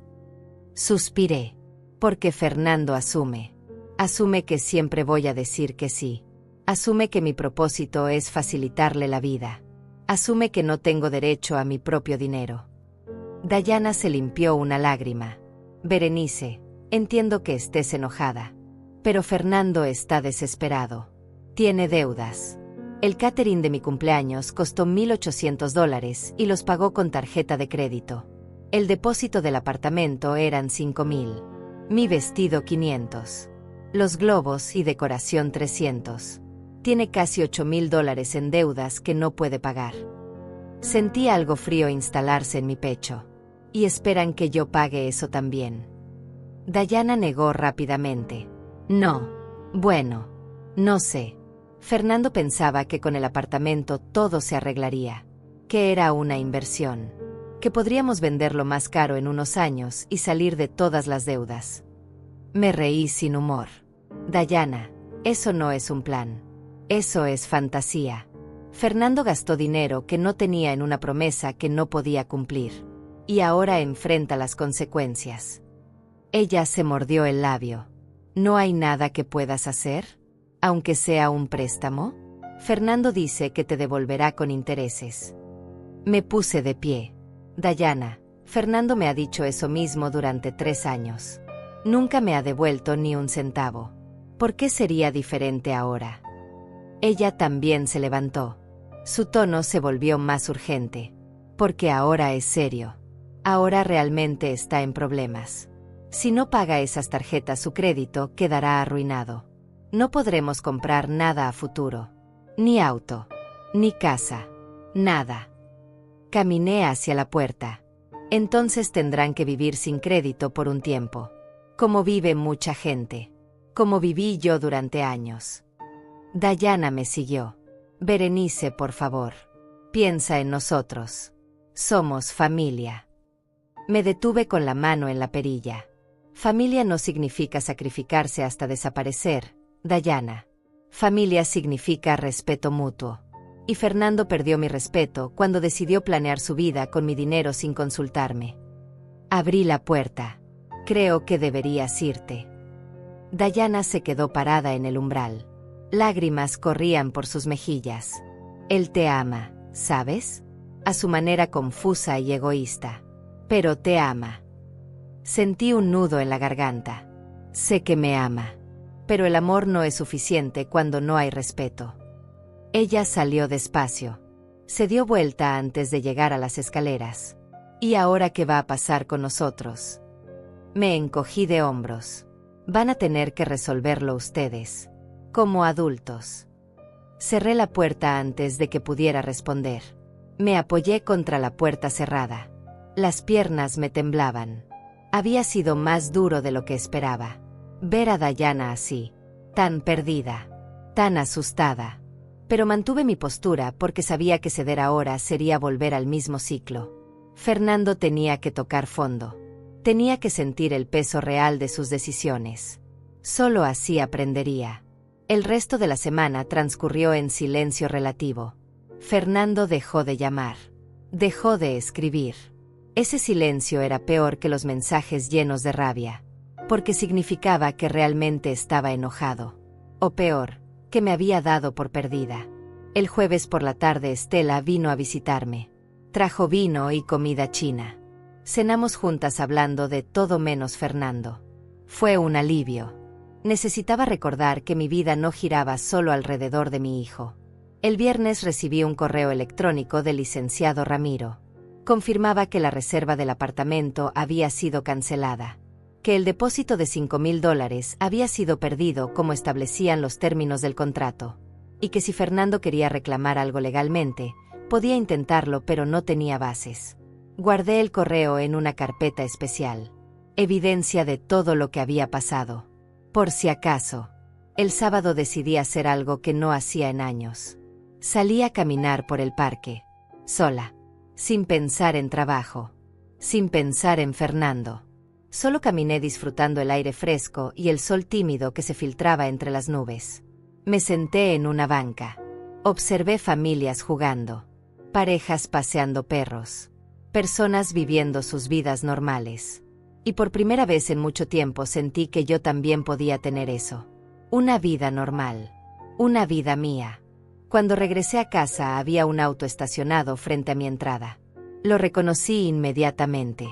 Suspiré. Porque Fernando asume. Asume que siempre voy a decir que sí. Asume que mi propósito es facilitarle la vida. Asume que no tengo derecho a mi propio dinero. Dayana se limpió una lágrima. Berenice, entiendo que estés enojada. Pero Fernando está desesperado. Tiene deudas. El catering de mi cumpleaños costó $1,800 y los pagó con tarjeta de crédito. El depósito del apartamento eran $5,000. Mi vestido $500. Los globos y decoración $300. Tiene casi $8,000 en deudas que no puede pagar. Sentí algo frío instalarse en mi pecho. Y esperan que yo pague eso también. Dayana negó rápidamente. No. Bueno. No sé. Fernando pensaba que con el apartamento todo se arreglaría. Que era una inversión. Que podríamos venderlo más caro en unos años y salir de todas las deudas. Me reí sin humor. Dayana, eso no es un plan. Eso es fantasía. Fernando gastó dinero que no tenía en una promesa que no podía cumplir. Y ahora enfrenta las consecuencias. Ella se mordió el labio. ¿No hay nada que puedas hacer? Aunque sea un préstamo. Fernando dice que te devolverá con intereses. Me puse de pie. Dayana, Fernando me ha dicho eso mismo durante 3 años. Nunca me ha devuelto ni un centavo. ¿Por qué sería diferente ahora? Ella también se levantó. Su tono se volvió más urgente. Porque ahora es serio. Ahora realmente está en problemas. Si no paga esas tarjetas, su crédito quedará arruinado. No podremos comprar nada a futuro. Ni auto. Ni casa. Nada. Caminé hacia la puerta. Entonces tendrán que vivir sin crédito por un tiempo. Como vive mucha gente. Como viví yo durante años. Dayana me siguió. Berenice, por favor. Piensa en nosotros. Somos familia. Me detuve con la mano en la perilla. Familia no significa sacrificarse hasta desaparecer, Dayana. Familia significa respeto mutuo. Y Fernando perdió mi respeto cuando decidió planear su vida con mi dinero sin consultarme. Abrí la puerta. Creo que deberías irte. Dayana se quedó parada en el umbral. Lágrimas corrían por sus mejillas. Él te ama, ¿sabes? A su manera confusa y egoísta. Pero te ama. Sentí un nudo en la garganta. Sé que me ama. Pero el amor no es suficiente cuando no hay respeto. Ella salió despacio. Se dio vuelta antes de llegar a las escaleras. ¿Y ahora qué va a pasar con nosotros? Me encogí de hombros. Van a tener que resolverlo ustedes. Como adultos. Cerré la puerta antes de que pudiera responder. Me apoyé contra la puerta cerrada. Las piernas me temblaban. Había sido más duro de lo que esperaba. Ver a Dayana así, tan perdida, tan asustada. Pero mantuve mi postura porque sabía que ceder ahora sería volver al mismo ciclo. Fernando tenía que tocar fondo. Tenía que sentir el peso real de sus decisiones. Solo así aprendería. El resto de la semana transcurrió en silencio relativo. Fernando dejó de llamar. Dejó de escribir. Ese silencio era peor que los mensajes llenos de rabia, porque significaba que realmente estaba enojado. O peor, que me había dado por perdida. El jueves por la tarde Estela vino a visitarme. Trajo vino y comida china. Cenamos juntas hablando de todo menos Fernando. Fue un alivio. Necesitaba recordar que mi vida no giraba solo alrededor de mi hijo. El viernes recibí un correo electrónico del licenciado Ramiro. Confirmaba que la reserva del apartamento había sido cancelada. Que el depósito de $5,000 había sido perdido como establecían los términos del contrato. Y que si Fernando quería reclamar algo legalmente, podía intentarlo pero no tenía bases. Guardé el correo en una carpeta especial. Evidencia de todo lo que había pasado. Por si acaso. El sábado decidí hacer algo que no hacía en años. Salí a caminar por el parque. Sola. Sin pensar en trabajo. Sin pensar en Fernando. Solo caminé disfrutando el aire fresco y el sol tímido que se filtraba entre las nubes. Me senté en una banca. Observé familias jugando. Parejas paseando perros. Personas viviendo sus vidas normales. Y por primera vez en mucho tiempo sentí que yo también podía tener eso. Una vida normal. Una vida mía. Cuando regresé a casa había un auto estacionado frente a mi entrada. Lo reconocí inmediatamente.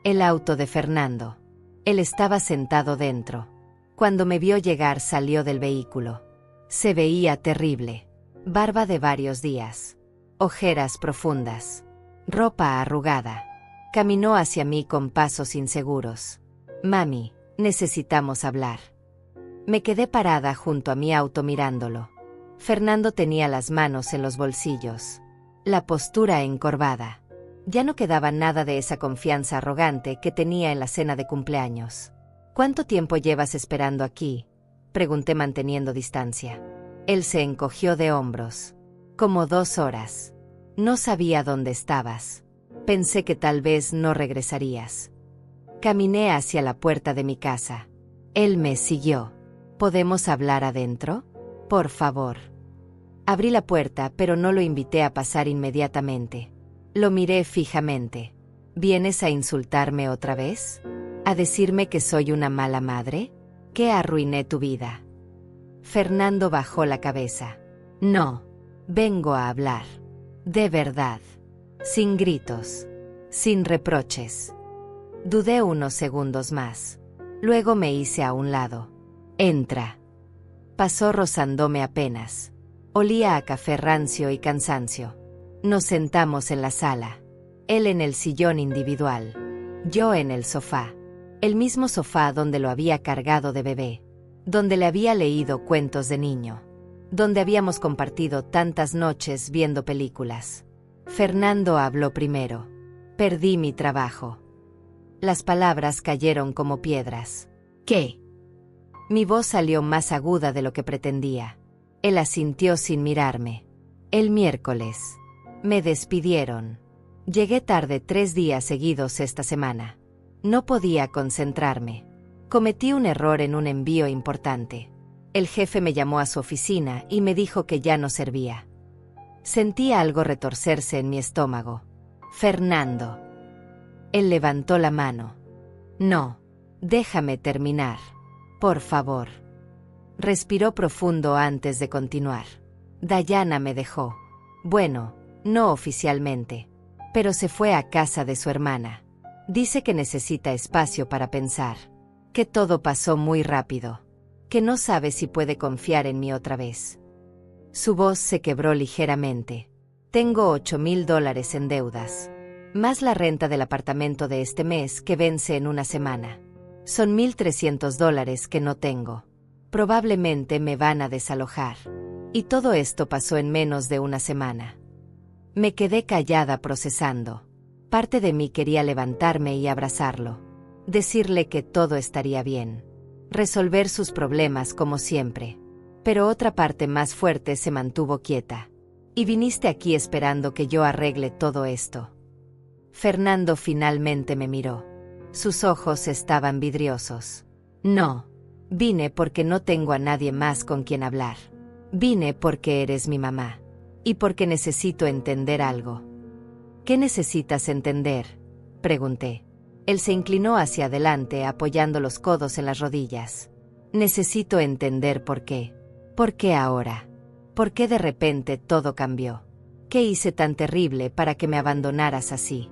El auto de Fernando. Él estaba sentado dentro. Cuando me vio llegar salió del vehículo. Se veía terrible. Barba de varios días. Ojeras profundas. Ropa arrugada. Caminó hacia mí con pasos inseguros. Mami, necesitamos hablar. Me quedé parada junto a mi auto mirándolo. Fernando tenía las manos en los bolsillos. La postura encorvada. Ya no quedaba nada de esa confianza arrogante que tenía en la cena de cumpleaños. ¿Cuánto tiempo llevas esperando aquí?, pregunté manteniendo distancia. Él se encogió de hombros. Como 2 horas. No sabía dónde estabas. Pensé que tal vez no regresarías. Caminé hacia la puerta de mi casa. Él me siguió. ¿Podemos hablar adentro? Por favor. Abrí la puerta, pero no lo invité a pasar inmediatamente. Lo miré fijamente. ¿Vienes a insultarme otra vez? ¿A decirme que soy una mala madre? ¿Que arruiné tu vida? Fernando bajó la cabeza. No. Vengo a hablar. De verdad. Sin gritos. Sin reproches. Dudé unos segundos más. Luego me hice a un lado. Entra. Pasó rozándome apenas. Olía a café rancio y cansancio. Nos sentamos en la sala. Él en el sillón individual. Yo en el sofá. El mismo sofá donde lo había cargado de bebé. Donde le había leído cuentos de niño. Donde habíamos compartido tantas noches viendo películas. Fernando habló primero. Perdí mi trabajo. Las palabras cayeron como piedras. ¿Qué? Mi voz salió más aguda de lo que pretendía. Él asintió sin mirarme. El miércoles. Me despidieron. Llegué tarde 3 días seguidos esta semana. No podía concentrarme. Cometí un error en un envío importante. El jefe me llamó a su oficina y me dijo que ya no servía. Sentí algo retorcerse en mi estómago. Fernando. Él levantó la mano. No. Déjame terminar. Por favor. Respiró profundo antes de continuar. Dayana me dejó. Bueno, no oficialmente. Pero se fue a casa de su hermana. Dice que necesita espacio para pensar. Que todo pasó muy rápido. Que no sabe si puede confiar en mí otra vez. Su voz se quebró ligeramente. Tengo $8,000 en deudas. Más la renta del apartamento de este mes que vence en una semana. Son $1,300 que no tengo. Probablemente me van a desalojar. Y todo esto pasó en menos de una semana. Me quedé callada procesando. Parte de mí quería levantarme y abrazarlo. Decirle que todo estaría bien. Resolver sus problemas como siempre. Pero otra parte más fuerte se mantuvo quieta. Y viniste aquí esperando que yo arregle todo esto. Fernando finalmente me miró. Sus ojos estaban vidriosos. No. Vine porque no tengo a nadie más con quien hablar. Vine porque eres mi mamá. Y porque necesito entender algo. ¿Qué necesitas entender?, pregunté. Él se inclinó hacia adelante apoyando los codos en las rodillas. Necesito entender por qué. ¿Por qué ahora? ¿Por qué de repente todo cambió? ¿Qué hice tan terrible para que me abandonaras así?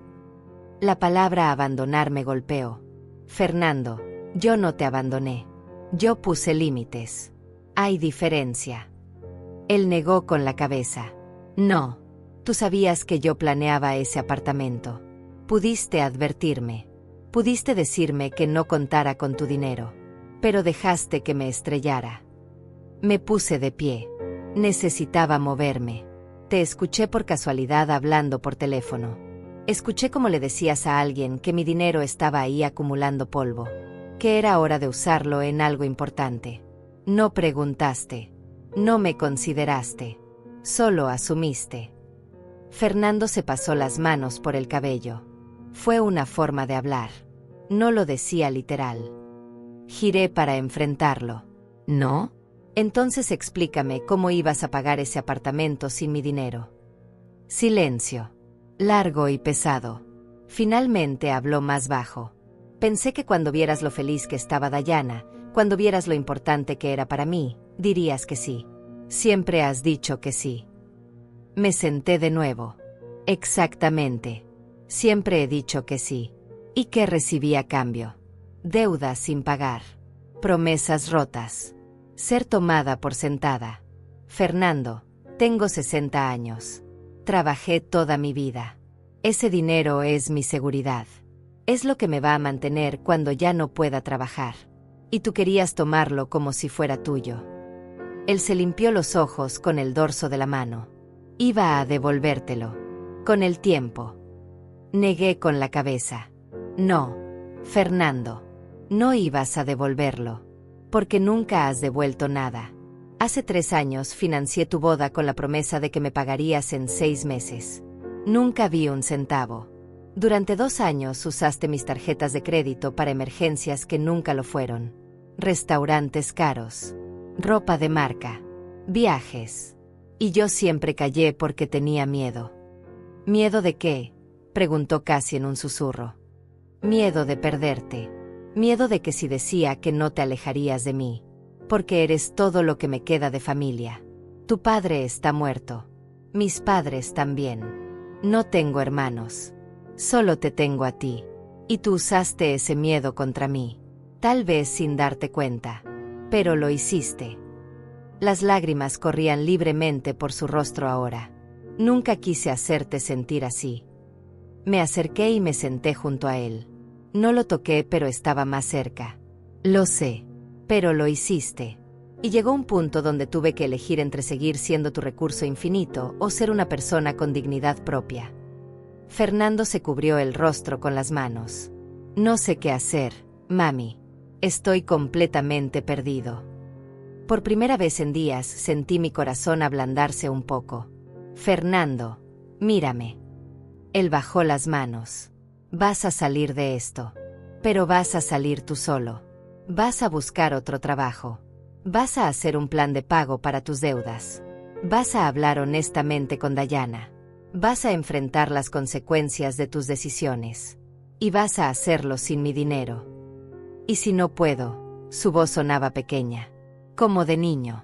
La palabra abandonar me golpeó. Fernando, yo no te abandoné. Yo puse límites. Hay diferencia. Él negó con la cabeza. No. Tú sabías que yo planeaba ese apartamento. Pudiste advertirme. Pudiste decirme que no contara con tu dinero. Pero dejaste que me estrellara. Me puse de pie. Necesitaba moverme. Te escuché por casualidad hablando por teléfono. Escuché cómo le decías a alguien que mi dinero estaba ahí acumulando polvo. Que era hora de usarlo en algo importante. No preguntaste. No me consideraste. Solo asumiste. Fernando se pasó las manos por el cabello. Fue una forma de hablar. No lo decía literal. Giré para enfrentarlo. ¿No? Entonces explícame cómo ibas a pagar ese apartamento sin mi dinero. Silencio. Largo y pesado. Finalmente habló más bajo. Pensé que cuando vieras lo feliz que estaba Dayana, cuando vieras lo importante que era para mí, dirías que sí. Siempre has dicho que sí. Me senté de nuevo. Exactamente. Siempre he dicho que sí. ¿Y qué recibí a cambio? Deudas sin pagar. Promesas rotas. Ser tomada por sentada. Fernando, tengo 60 años. Trabajé toda mi vida. Ese dinero es mi seguridad. Es lo que me va a mantener cuando ya no pueda trabajar. Y tú querías tomarlo como si fuera tuyo. Él se limpió los ojos con el dorso de la mano. Iba a devolvértelo. Con el tiempo. Negué con la cabeza. No, Fernando. No ibas a devolverlo. Porque nunca has devuelto nada. Hace 3 años financié tu boda con la promesa de que me pagarías en 6 meses. Nunca vi un centavo. Durante 2 años usaste mis tarjetas de crédito para emergencias que nunca lo fueron. Restaurantes caros. Ropa de marca. Viajes. Y yo siempre callé porque tenía miedo. ¿Miedo de qué?, preguntó casi en un susurro. Miedo de perderte. Miedo de que si decía que no te alejarías de mí. Porque eres todo lo que me queda de familia. Tu padre está muerto. Mis padres también. No tengo hermanos. Solo te tengo a ti. Y tú usaste ese miedo contra mí. Tal vez sin darte cuenta. Pero lo hiciste. Las lágrimas corrían libremente por su rostro ahora. Nunca quise hacerte sentir así. Me acerqué y me senté junto a él. No lo toqué, pero estaba más cerca. Lo sé. Pero lo hiciste. Y llegó un punto donde tuve que elegir entre seguir siendo tu recurso infinito o ser una persona con dignidad propia. Fernando se cubrió el rostro con las manos. No sé qué hacer, mami. Estoy completamente perdido. Por primera vez en días sentí mi corazón ablandarse un poco. Fernando, mírame. Él bajó las manos. Vas a salir de esto. Pero vas a salir tú solo. Vas a buscar otro trabajo. Vas a hacer un plan de pago para tus deudas. Vas a hablar honestamente con Dayana. Vas a enfrentar las consecuencias de tus decisiones. Y vas a hacerlo sin mi dinero. Y si no puedo, su voz sonaba pequeña, como de niño.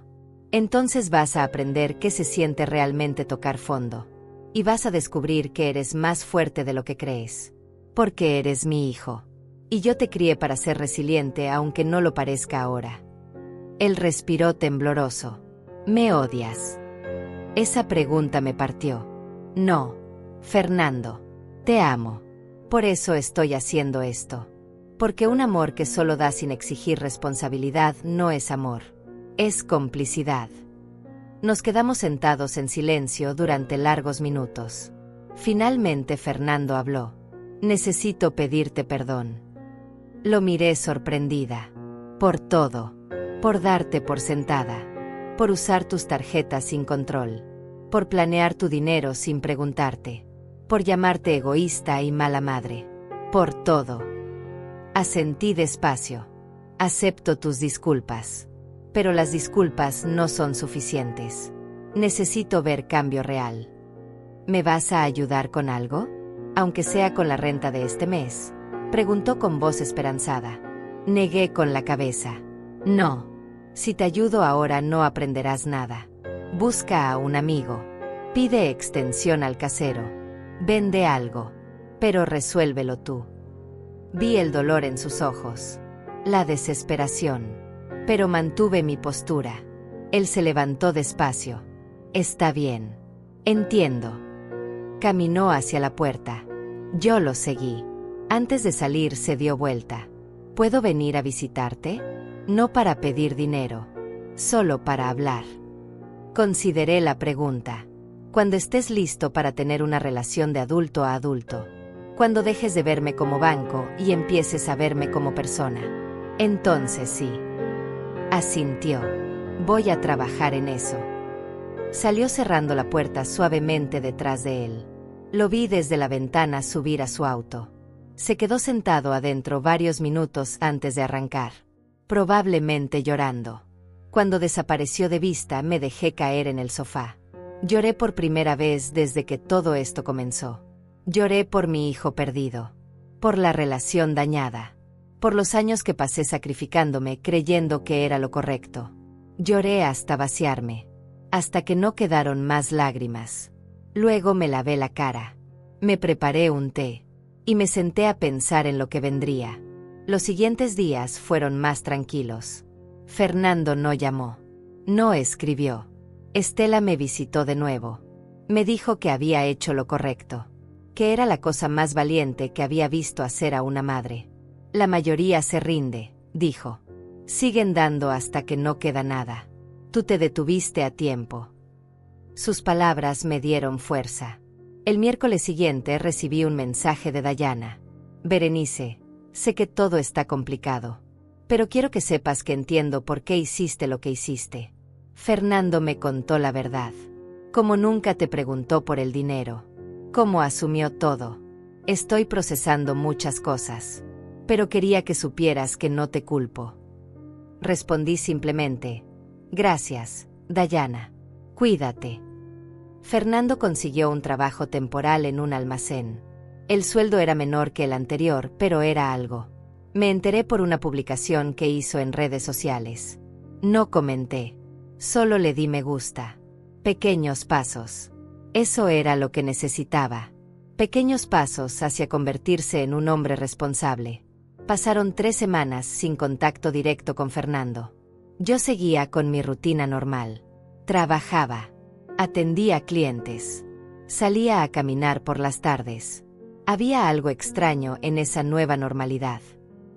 Entonces vas a aprender qué se siente realmente tocar fondo. Y vas a descubrir que eres más fuerte de lo que crees. Porque eres mi hijo. Y yo te crié para ser resiliente aunque no lo parezca ahora. Él respiró tembloroso. ¿Me odias? Esa pregunta me partió. No, Fernando. Te amo. Por eso estoy haciendo esto. Porque un amor que solo da sin exigir responsabilidad no es amor. Es complicidad. Nos quedamos sentados en silencio durante largos minutos. Finalmente Fernando habló. Necesito pedirte perdón. Lo miré sorprendida. Por todo. Por darte por sentada. Por usar tus tarjetas sin control. Por planear tu dinero sin preguntarte. Por llamarte egoísta y mala madre. Por todo. Asentí despacio. Acepto tus disculpas. Pero las disculpas no son suficientes. Necesito ver cambio real. ¿Me vas a ayudar con algo? Aunque sea con la renta de este mes, preguntó con voz esperanzada. Negué con la cabeza. No. Si te ayudo ahora no aprenderás nada. Busca a un amigo. Pide extensión al casero. Vende algo. Pero resuélvelo tú. Vi el dolor en sus ojos. La desesperación. Pero mantuve mi postura. Él se levantó despacio. Está bien. Entiendo. Caminó hacia la puerta. Yo lo seguí. Antes de salir se dio vuelta. ¿Puedo venir a visitarte? No para pedir dinero. Solo para hablar. Consideré la pregunta. Cuando estés listo para tener una relación de adulto a adulto. Cuando dejes de verme como banco y empieces a verme como persona. Entonces sí. Asintió. Voy a trabajar en eso. Salió cerrando la puerta suavemente detrás de él. Lo vi desde la ventana subir a su auto. Se quedó sentado adentro varios minutos antes de arrancar. Probablemente llorando. Cuando desapareció de vista me dejé caer en el sofá. Lloré por primera vez desde que todo esto comenzó. Lloré por mi hijo perdido. Por la relación dañada. Por los años que pasé sacrificándome creyendo que era lo correcto. Lloré hasta vaciarme. Hasta que no quedaron más lágrimas. Luego me lavé la cara. Me preparé un té. y me senté a pensar en lo que vendría. Los siguientes días fueron más tranquilos. Fernando no llamó. No escribió. Estela me visitó de nuevo. Me dijo que había hecho lo correcto, que era la cosa más valiente que había visto hacer a una madre. La mayoría se rinde, dijo. Siguen dando hasta que no queda nada. Tú te detuviste a tiempo. Sus palabras me dieron fuerza. El miércoles siguiente recibí un mensaje de Dayana. Berenice, sé que todo está complicado, pero quiero que sepas que entiendo por qué hiciste lo que hiciste. Fernando me contó la verdad. Como nunca te preguntó por el dinero. Cómo asumió todo. Estoy procesando muchas cosas, pero quería que supieras que no te culpo. Respondí simplemente, gracias, Dayana. Cuídate. Fernando consiguió un trabajo temporal en un almacén. El sueldo era menor que el anterior, pero era algo. Me enteré por una publicación que hizo en redes sociales. No comenté. Solo le di me gusta. Pequeños pasos. Eso era lo que necesitaba. Pequeños pasos hacia convertirse en un hombre responsable. Pasaron 3 semanas sin contacto directo con Fernando. Yo seguía con mi rutina normal. Trabajaba. Atendía clientes. Salía a caminar por las tardes. Había algo extraño en esa nueva normalidad.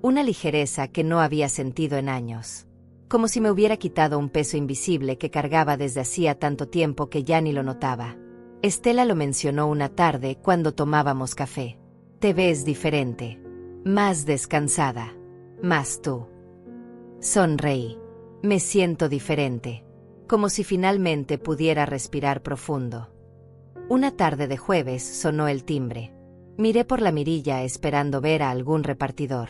Una ligereza que no había sentido en años. Como si me hubiera quitado un peso invisible que cargaba desde hacía tanto tiempo que ya ni lo notaba. Estela lo mencionó una tarde cuando tomábamos café. Te ves diferente. Más descansada. Más tú. Sonreí. Me siento diferente. Como si finalmente pudiera respirar profundo. Una tarde de jueves sonó el timbre. Miré por la mirilla esperando ver a algún repartidor.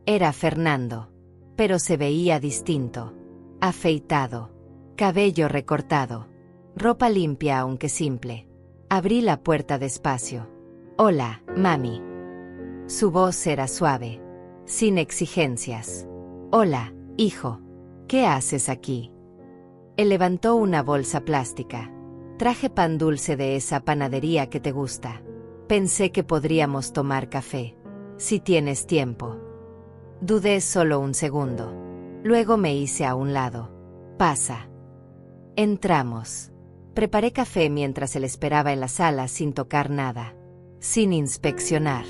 Era Fernando. Pero se veía distinto. Afeitado. Cabello recortado. Ropa limpia aunque simple. Abrí la puerta despacio. Hola, mami. Su voz era suave. Sin exigencias. Hola, hijo. ¿Qué haces aquí? Él levantó una bolsa plástica. Traje pan dulce de esa panadería que te gusta. Pensé que podríamos tomar café. Si tienes tiempo. Dudé solo un segundo. Luego me hice a un lado. Pasa. Entramos. Preparé café mientras él esperaba en la sala sin tocar nada. Sin inspeccionar.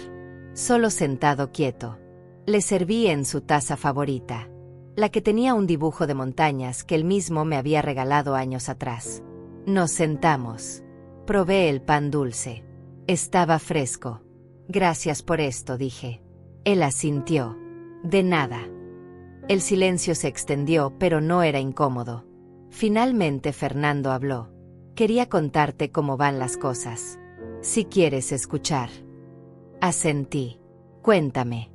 Solo sentado quieto. Le serví en su taza favorita. La que tenía un dibujo de montañas que él mismo me había regalado años atrás. Nos sentamos. Probé el pan dulce. Estaba fresco. Gracias por esto, dije. Él asintió. De nada. El silencio se extendió, pero no era incómodo. Finalmente Fernando habló. Quería contarte cómo van las cosas. Si quieres escuchar. Asentí. Cuéntame.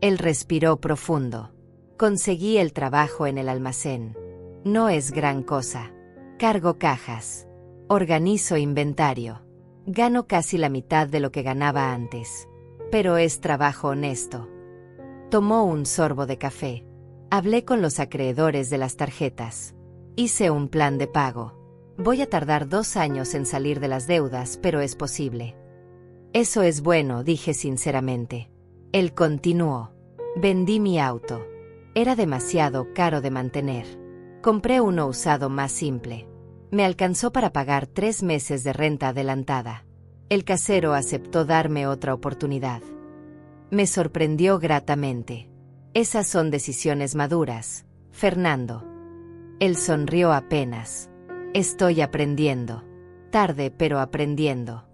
Él respiró profundo. Conseguí el trabajo en el almacén. No es gran cosa. Cargo cajas. Organizo inventario. Gano casi la mitad de lo que ganaba antes. Pero es trabajo honesto. Tomó un sorbo de café. Hablé con los acreedores de las tarjetas. Hice un plan de pago. Voy a tardar 2 años en salir de las deudas, pero es posible. Eso es bueno, dije sinceramente. Él continuó. Vendí mi auto. Era demasiado caro de mantener. Compré uno usado más simple. Me alcanzó para pagar 3 meses de renta adelantada. El casero aceptó darme otra oportunidad. Me sorprendió gratamente. Esas son decisiones maduras, Fernando. Él sonrió apenas. Estoy aprendiendo. Tarde, pero aprendiendo.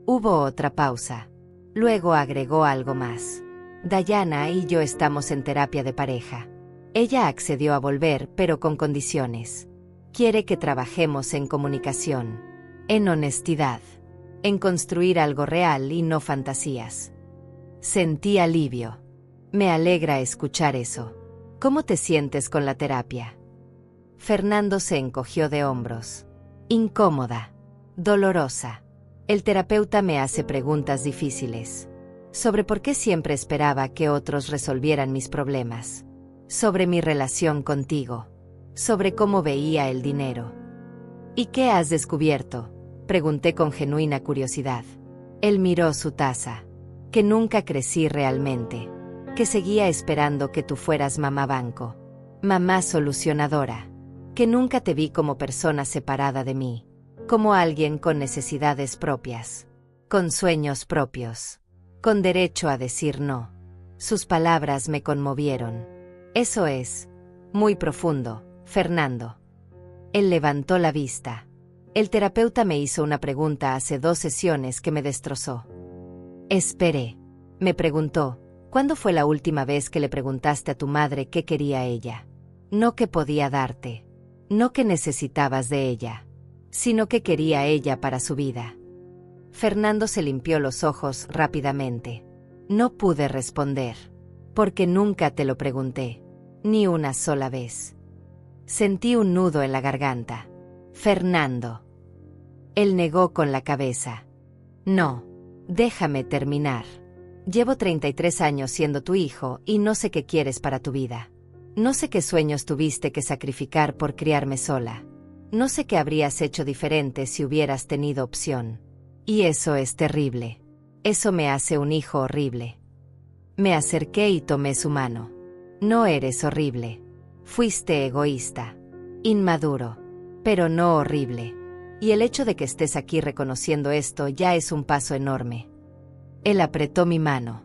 Hubo otra pausa. Luego agregó algo más. Dayana y yo estamos en terapia de pareja. Ella accedió a volver, pero con condiciones. Quiere que trabajemos en comunicación, en honestidad, en construir algo real y no fantasías. Sentí alivio. Me alegra escuchar eso. ¿Cómo te sientes con la terapia? Fernando se encogió de hombros. Incómoda. Dolorosa. El terapeuta me hace preguntas difíciles. Sobre por qué siempre esperaba que otros resolvieran mis problemas. Sobre mi relación contigo. Sobre cómo veía el dinero. ¿Y qué has descubierto? Pregunté con genuina curiosidad. Él miró su taza. que nunca crecí realmente, que seguía esperando que tú fueras mamá banco, mamá solucionadora, que nunca te vi como persona separada de mí, como alguien con necesidades propias, con sueños propios, con derecho a decir no. Sus palabras me conmovieron. Eso es muy profundo, Fernando. Él levantó la vista. El terapeuta me hizo una pregunta hace 2 sesiones que me destrozó. Esperé. Me preguntó, ¿cuándo fue la última vez que le preguntaste a tu madre qué quería ella? No qué podía darte, no qué necesitabas de ella, sino qué quería ella para su vida. Fernando se limpió los ojos rápidamente. No pude responder, porque nunca te lo pregunté, ni una sola vez. Sentí un nudo en la garganta. Fernando. Él negó con la cabeza. No, déjame terminar. Llevo 33 años siendo tu hijo y no sé qué quieres para tu vida. No sé qué sueños tuviste que sacrificar por criarme sola. No sé qué habrías hecho diferente si hubieras tenido opción. Y eso es terrible. Eso me hace un hijo horrible. Me acerqué y tomé su mano. No eres horrible. Fuiste egoísta. Inmaduro. Pero no horrible. Y el hecho de que estés aquí reconociendo esto ya es un paso enorme. Él apretó mi mano.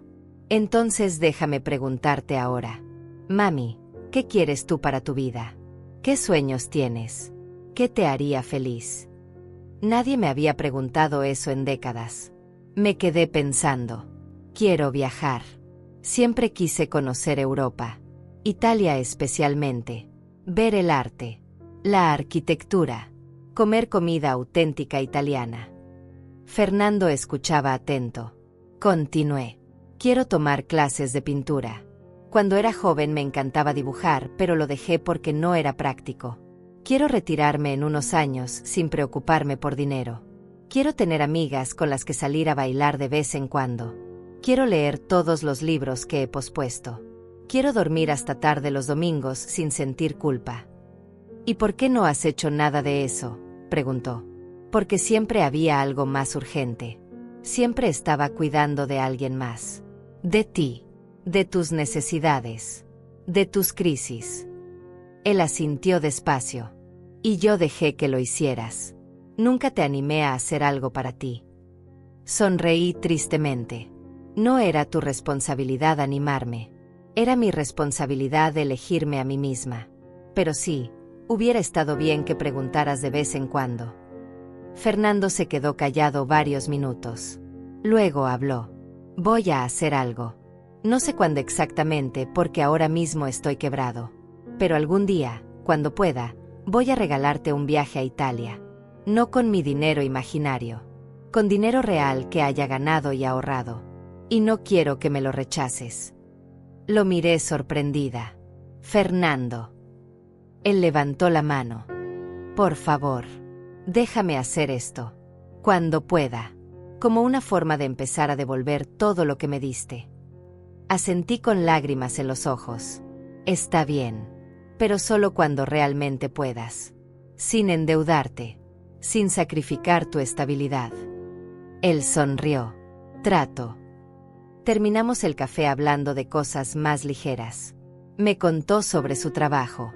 Entonces déjame preguntarte ahora. Mami, ¿qué quieres tú para tu vida? ¿Qué sueños tienes? ¿Qué te haría feliz? Nadie me había preguntado eso en décadas. Me quedé pensando. Quiero viajar. Siempre quise conocer Europa. Italia especialmente. Ver el arte. La arquitectura. Comer comida auténtica italiana. Fernando escuchaba atento. Continué. Quiero tomar clases de pintura. Cuando era joven me encantaba dibujar, pero lo dejé porque no era práctico. Quiero retirarme en unos años sin preocuparme por dinero. Quiero tener amigas con las que salir a bailar de vez en cuando. Quiero leer todos los libros que he pospuesto. Quiero dormir hasta tarde los domingos sin sentir culpa. ¿Y por qué no has hecho nada de eso?, preguntó. Porque siempre había algo más urgente. Siempre estaba cuidando de alguien más. De ti. De tus necesidades. De tus crisis. Él asintió despacio. Y yo dejé que lo hicieras. Nunca te animé a hacer algo para ti. Sonreí tristemente. No era tu responsabilidad animarme. Era mi responsabilidad elegirme a mí misma. Pero sí, hubiera estado bien que preguntaras de vez en cuando. Fernando se quedó callado varios minutos. Luego habló. Voy a hacer algo. No sé cuándo exactamente porque ahora mismo estoy quebrado. Pero algún día, cuando pueda, voy a regalarte un viaje a Italia. No con mi dinero imaginario. Con dinero real que haya ganado y ahorrado. Y no quiero que me lo rechaces. Lo miré sorprendida. Fernando. Él levantó la mano. Por favor, déjame hacer esto. Cuando pueda. Como una forma de empezar a devolver todo lo que me diste. Asentí con lágrimas en los ojos. Está bien. Pero solo cuando realmente puedas. Sin endeudarte. Sin sacrificar tu estabilidad. Él sonrió. Trato. Terminamos el café hablando de cosas más ligeras. Me contó sobre su trabajo.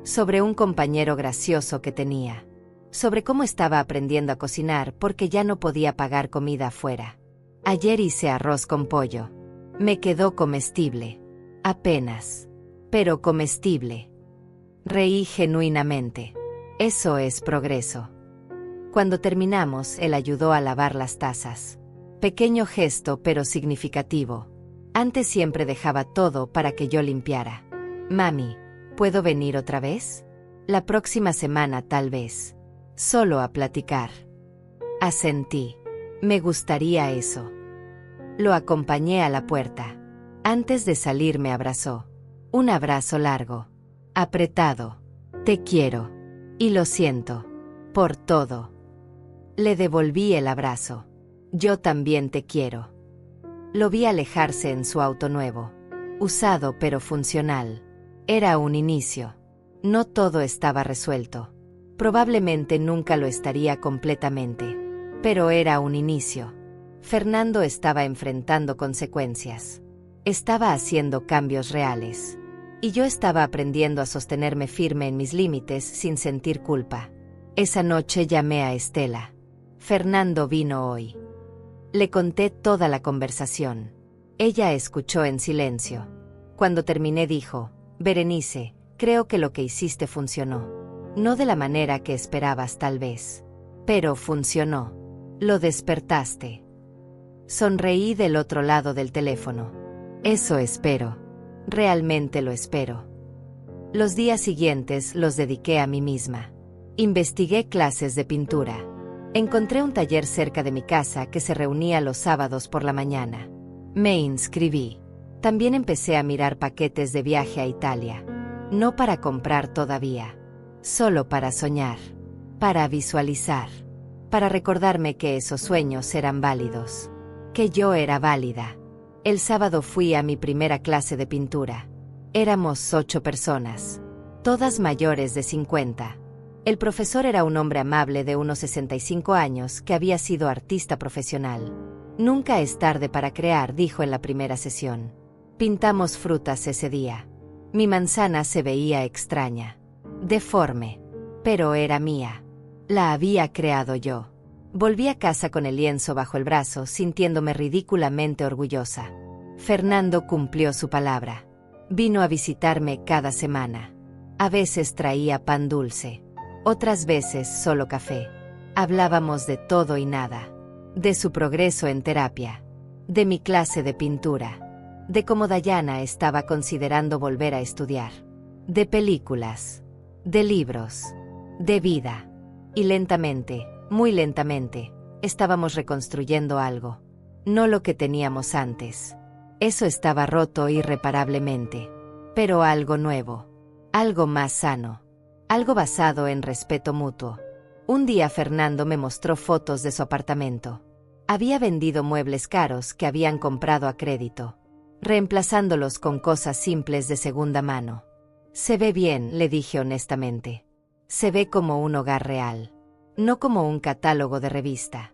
Sobre un compañero gracioso que tenía. Sobre cómo estaba aprendiendo a cocinar porque ya no podía pagar comida afuera. Ayer hice arroz con pollo. Me quedó comestible. Apenas. Pero comestible. Reí genuinamente. Eso es progreso. Cuando terminamos, él ayudó a lavar las tazas. Pequeño gesto pero significativo. Antes siempre dejaba todo para que yo limpiara. Mami, ¿puedo venir otra vez? La próxima semana tal vez. Solo a platicar. Asentí. Me gustaría eso. Lo acompañé a la puerta. Antes de salir me abrazó. Un abrazo largo. Apretado. Te quiero. Y lo siento. Por todo. Le devolví el abrazo. Yo también te quiero. Lo vi alejarse en su auto nuevo. Usado pero funcional. Era un inicio. No todo estaba resuelto. Probablemente nunca lo estaría completamente. Pero era un inicio. Fernando estaba enfrentando consecuencias. Estaba haciendo cambios reales. Y yo estaba aprendiendo a sostenerme firme en mis límites sin sentir culpa. Esa noche llamé a Estela. Fernando vino hoy. Le conté toda la conversación. Ella escuchó en silencio. Cuando terminé dijo: Berenice, creo que lo que hiciste funcionó. No de la manera que esperabas tal vez. Pero funcionó. Lo despertaste. Sonreí del otro lado del teléfono. Eso espero. Realmente lo espero. Los días siguientes los dediqué a mí misma. Investigué clases de pintura. Encontré un taller cerca de mi casa que se reunía los sábados por la mañana. Me inscribí. También empecé a mirar paquetes de viaje a Italia. No para comprar todavía. Solo para soñar. Para visualizar. Para recordarme que esos sueños eran válidos. Que yo era válida. El sábado fui a mi primera clase de pintura. Éramos 8 personas. Todas mayores de 50. El profesor era un hombre amable de unos 65 años que había sido artista profesional. Nunca es tarde para crear, dijo en la primera sesión. Pintamos frutas ese día. Mi manzana se veía extraña. Deforme. Pero era mía. La había creado yo. Volví a casa con el lienzo bajo el brazo, sintiéndome ridículamente orgullosa. Fernando cumplió su palabra. Vino a visitarme cada semana. A veces traía pan dulce. Otras veces solo café. Hablábamos de todo y nada. De su progreso en terapia. De mi clase de pintura. De cómo Dayana estaba considerando volver a estudiar. De películas. De libros. De vida. Y lentamente, muy lentamente, estábamos reconstruyendo algo. No lo que teníamos antes. Eso estaba roto irreparablemente. Pero algo nuevo. Algo más sano. Algo basado en respeto mutuo. Un día Fernando me mostró fotos de su apartamento. Había vendido muebles caros que habían comprado a crédito, reemplazándolos con cosas simples de segunda mano. Se ve bien, le dije honestamente. Se ve como un hogar real, no como un catálogo de revista.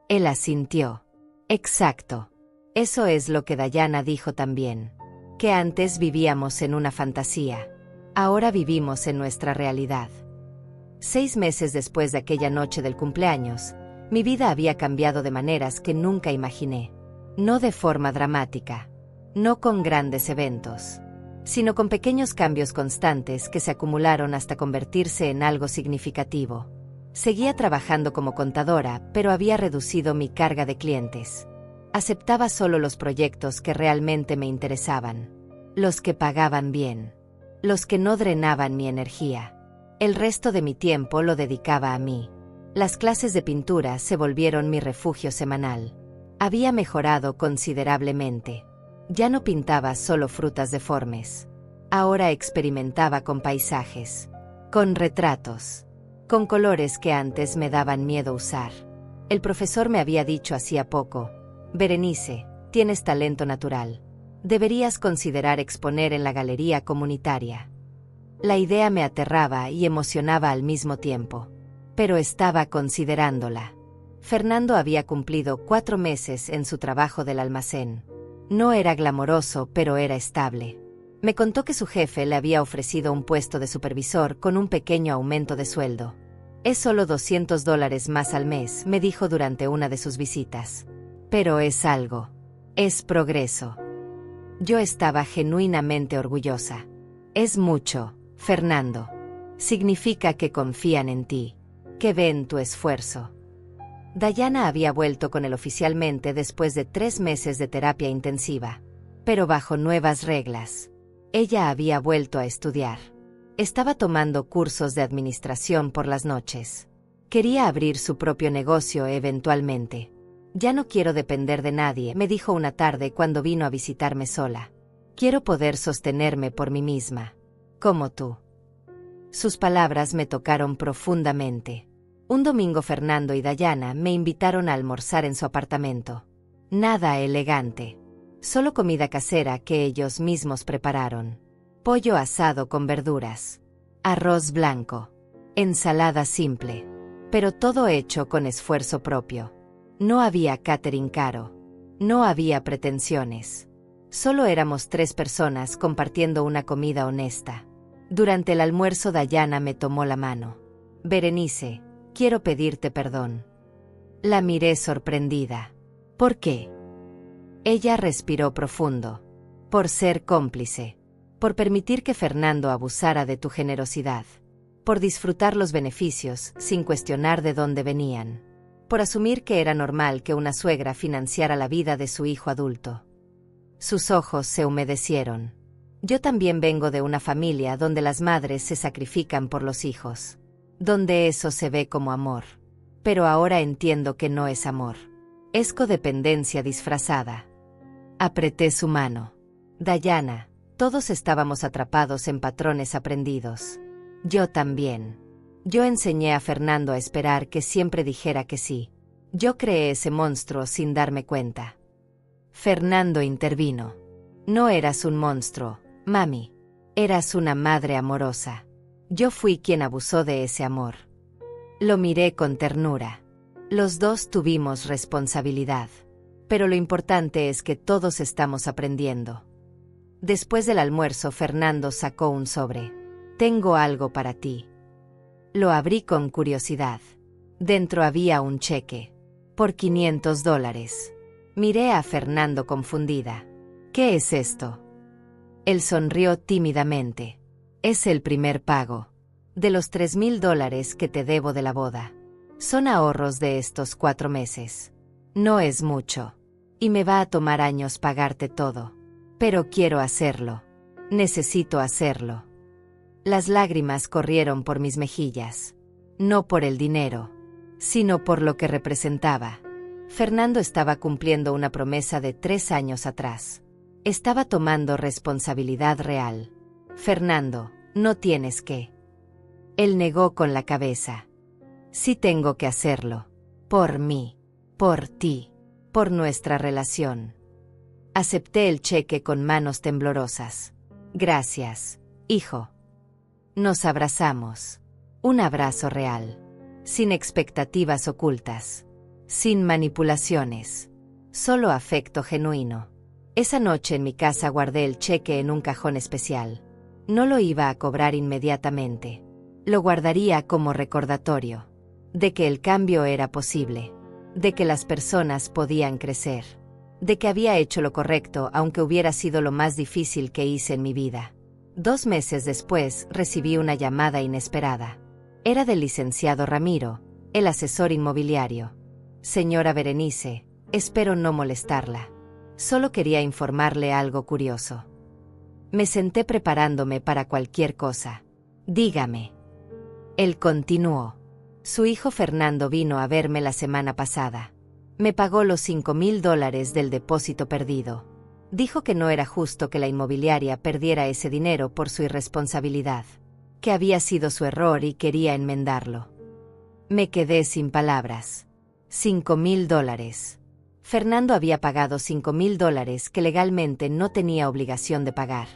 Él asintió. Exacto. Eso es lo que Dayana dijo también. Que antes vivíamos en una fantasía. Ahora vivimos en nuestra realidad. 6 meses después de aquella noche del cumpleaños, mi vida había cambiado de maneras que nunca imaginé. No de forma dramática. No con grandes eventos. Sino con pequeños cambios constantes que se acumularon hasta convertirse en algo significativo. Seguía trabajando como contadora, pero había reducido mi carga de clientes. Aceptaba solo los proyectos que realmente me interesaban. Los que pagaban bien. Los que no drenaban mi energía. El resto de mi tiempo lo dedicaba a mí. Las clases de pintura se volvieron mi refugio semanal. Había mejorado considerablemente. Ya no pintaba solo frutas deformes. Ahora experimentaba con paisajes. Con retratos. Con colores que antes me daban miedo usar. El profesor me había dicho hacía poco: Berenice, tienes talento natural. Deberías considerar exponer en la galería comunitaria. La idea me aterraba y emocionaba al mismo tiempo. Pero estaba considerándola. Fernando había cumplido 4 meses en su trabajo del almacén. No era glamoroso, pero era estable. Me contó que su jefe le había ofrecido un puesto de supervisor con un pequeño aumento de sueldo. Es solo $200 más al mes, me dijo durante una de sus visitas. Pero es algo. Es progreso. Yo estaba genuinamente orgullosa. Es mucho, Fernando. Significa que confían en ti, que ven tu esfuerzo. Dayana había vuelto con él oficialmente después de 3 meses de terapia intensiva, pero bajo nuevas reglas. Ella había vuelto a estudiar. Estaba tomando cursos de administración por las noches. Quería abrir su propio negocio eventualmente. Ya no quiero depender de nadie, me dijo una tarde cuando vino a visitarme sola. Quiero poder sostenerme por mí misma. Como tú. Sus palabras me tocaron profundamente. Un domingo Fernando y Dayana me invitaron a almorzar en su apartamento. Nada elegante. Solo comida casera que ellos mismos prepararon. Pollo asado con verduras. Arroz blanco. Ensalada simple. Pero todo hecho con esfuerzo propio. No había catering caro. No había pretensiones. Solo éramos 3 personas compartiendo una comida honesta. Durante el almuerzo Dayana me tomó la mano. Berenice, quiero pedirte perdón. La miré sorprendida. ¿Por qué? Ella respiró profundo. Por ser cómplice. Por permitir que Fernando abusara de tu generosidad. Por disfrutar los beneficios sin cuestionar de dónde venían. Por asumir que era normal que una suegra financiara la vida de su hijo adulto. Sus ojos se humedecieron. Yo también vengo de una familia donde las madres se sacrifican por los hijos. Donde eso se ve como amor. Pero ahora entiendo que no es amor. Es codependencia disfrazada. Apreté su mano. Dayana, todos estábamos atrapados en patrones aprendidos. Yo también. Yo enseñé a Fernando a esperar que siempre dijera que sí. Yo creé ese monstruo sin darme cuenta. Fernando intervino. No eras un monstruo, mami. Eras una madre amorosa. Yo fui quien abusó de ese amor. Lo miré con ternura. Los dos tuvimos responsabilidad. Pero lo importante es que todos estamos aprendiendo. Después del almuerzo, Fernando sacó un sobre. Tengo algo para ti. Lo abrí con curiosidad. Dentro había un cheque. Por $500. Miré a Fernando confundida. ¿Qué es esto? Él sonrió tímidamente. Es el primer pago. De los $3,000 que te debo de la boda. Son ahorros de estos 4 meses. No es mucho. Y me va a tomar años pagarte todo. Pero quiero hacerlo. Necesito hacerlo. Las lágrimas corrieron por mis mejillas. No por el dinero, sino por lo que representaba. Fernando estaba cumpliendo una promesa de 3 años atrás. Estaba tomando responsabilidad real. Fernando, no tienes que. Él negó con la cabeza. Sí tengo que hacerlo. Por mí. Por ti. Por nuestra relación. Acepté el cheque con manos temblorosas. Gracias, hijo. Nos abrazamos. Un abrazo real. Sin expectativas ocultas. Sin manipulaciones. Solo afecto genuino. Esa noche en mi casa guardé el cheque en un cajón especial. No lo iba a cobrar inmediatamente. Lo guardaría como recordatorio. De que el cambio era posible. De que las personas podían crecer. De que había hecho lo correcto aunque hubiera sido lo más difícil que hice en mi vida. 2 meses después recibí una llamada inesperada. Era del licenciado Ramiro, el asesor inmobiliario. Señora Berenice, espero no molestarla. Solo quería informarle algo curioso. Me senté preparándome para cualquier cosa. Dígame. Él continuó. Su hijo Fernando vino a verme la semana pasada. Me pagó los $5,000 del depósito perdido. Dijo que no era justo que la inmobiliaria perdiera ese dinero por su irresponsabilidad. Que había sido su error y quería enmendarlo. Me quedé sin palabras. $5,000. Fernando había pagado $5,000 que legalmente no tenía obligación de pagar.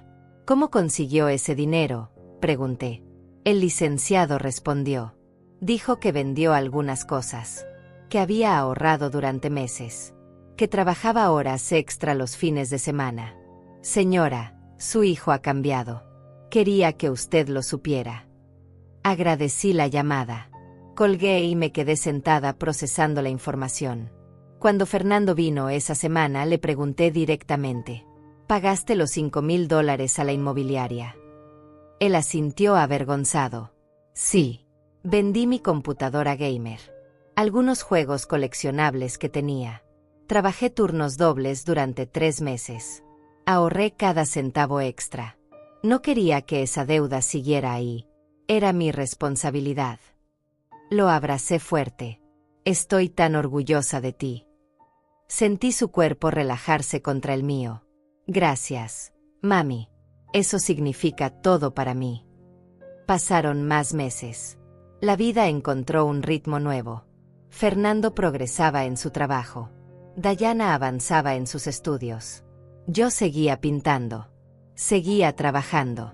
¿Cómo consiguió ese dinero?, pregunté. El licenciado respondió. Dijo que vendió algunas cosas. Que había ahorrado durante meses. Que trabajaba horas extra los fines de semana. Señora, su hijo ha cambiado. Quería que usted lo supiera. Agradecí la llamada. Colgué y me quedé sentada procesando la información. Cuando Fernando vino esa semana le pregunté directamente. ¿Pagaste los $5,000 a la inmobiliaria? Él asintió avergonzado. Sí. Vendí mi computadora gamer. Algunos juegos coleccionables que tenía. Trabajé turnos dobles durante 3 meses. Ahorré cada centavo extra. No quería que esa deuda siguiera ahí. Era mi responsabilidad. Lo abracé fuerte. Estoy tan orgullosa de ti. Sentí su cuerpo relajarse contra el mío. Gracias, mami. Eso significa todo para mí. Pasaron más meses. La vida encontró un ritmo nuevo. Fernando progresaba en su trabajo. Dayana avanzaba en sus estudios. Yo seguía pintando. Seguía trabajando.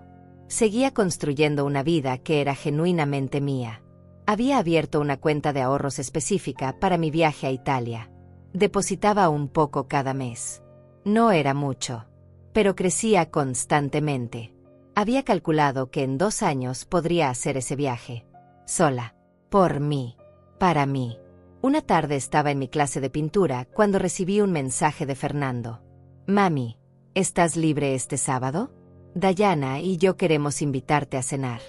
Seguía construyendo una vida que era genuinamente mía. Había abierto una cuenta de ahorros específica para mi viaje a Italia. Depositaba un poco cada mes. No era mucho, pero crecía constantemente. Había calculado que en 2 años podría hacer ese viaje. Sola. Por mí. Para mí. Una tarde estaba en mi clase de pintura cuando recibí un mensaje de Fernando. Mami, ¿estás libre este sábado? Dayana y yo queremos invitarte a cenar.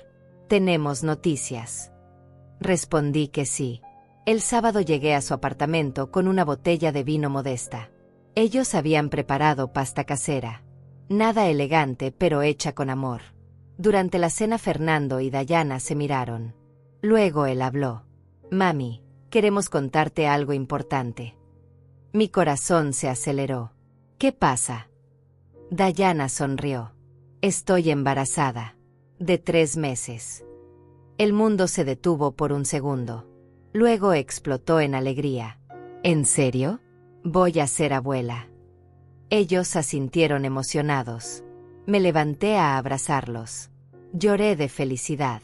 Tenemos noticias. Respondí que sí. El sábado llegué a su apartamento con una botella de vino Modesta. Ellos habían preparado pasta casera. Nada elegante, pero hecha con amor. Durante la cena Fernando y Dayana se miraron. Luego él habló. Mami, queremos contarte algo importante. Mi corazón se aceleró. ¿Qué pasa? Dayana sonrió. Estoy embarazada. De 3 meses. El mundo se detuvo por un segundo. Luego explotó en alegría. ¿En serio? Voy a ser abuela. Ellos asintieron emocionados. Me levanté a abrazarlos. Lloré de felicidad.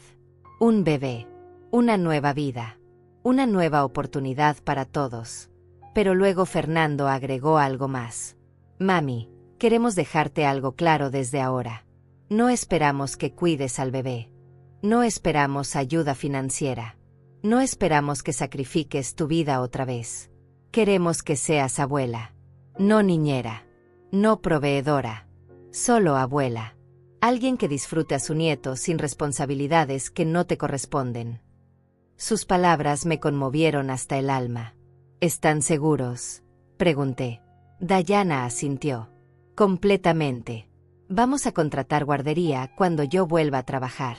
Un bebé. Una nueva vida. Una nueva oportunidad para todos. Pero luego Fernando agregó algo más. Mami, queremos dejarte algo claro desde ahora. No esperamos que cuides al bebé. No esperamos ayuda financiera. No esperamos que sacrifiques tu vida otra vez. Queremos que seas abuela. No niñera. No proveedora. Solo abuela. Alguien que disfrute a su nieto sin responsabilidades que no te corresponden. Sus palabras me conmovieron hasta el alma. ¿Están seguros? Pregunté. Dayana asintió. Completamente. Vamos a contratar guardería cuando yo vuelva a trabajar.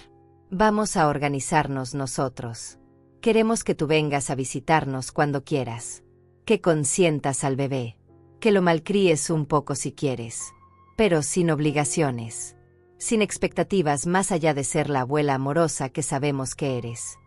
Vamos a organizarnos nosotros. Queremos que tú vengas a visitarnos cuando quieras. Que consientas al bebé. Que lo malcríes un poco si quieres. Pero sin obligaciones. Sin expectativas más allá de ser la abuela amorosa que sabemos que eres.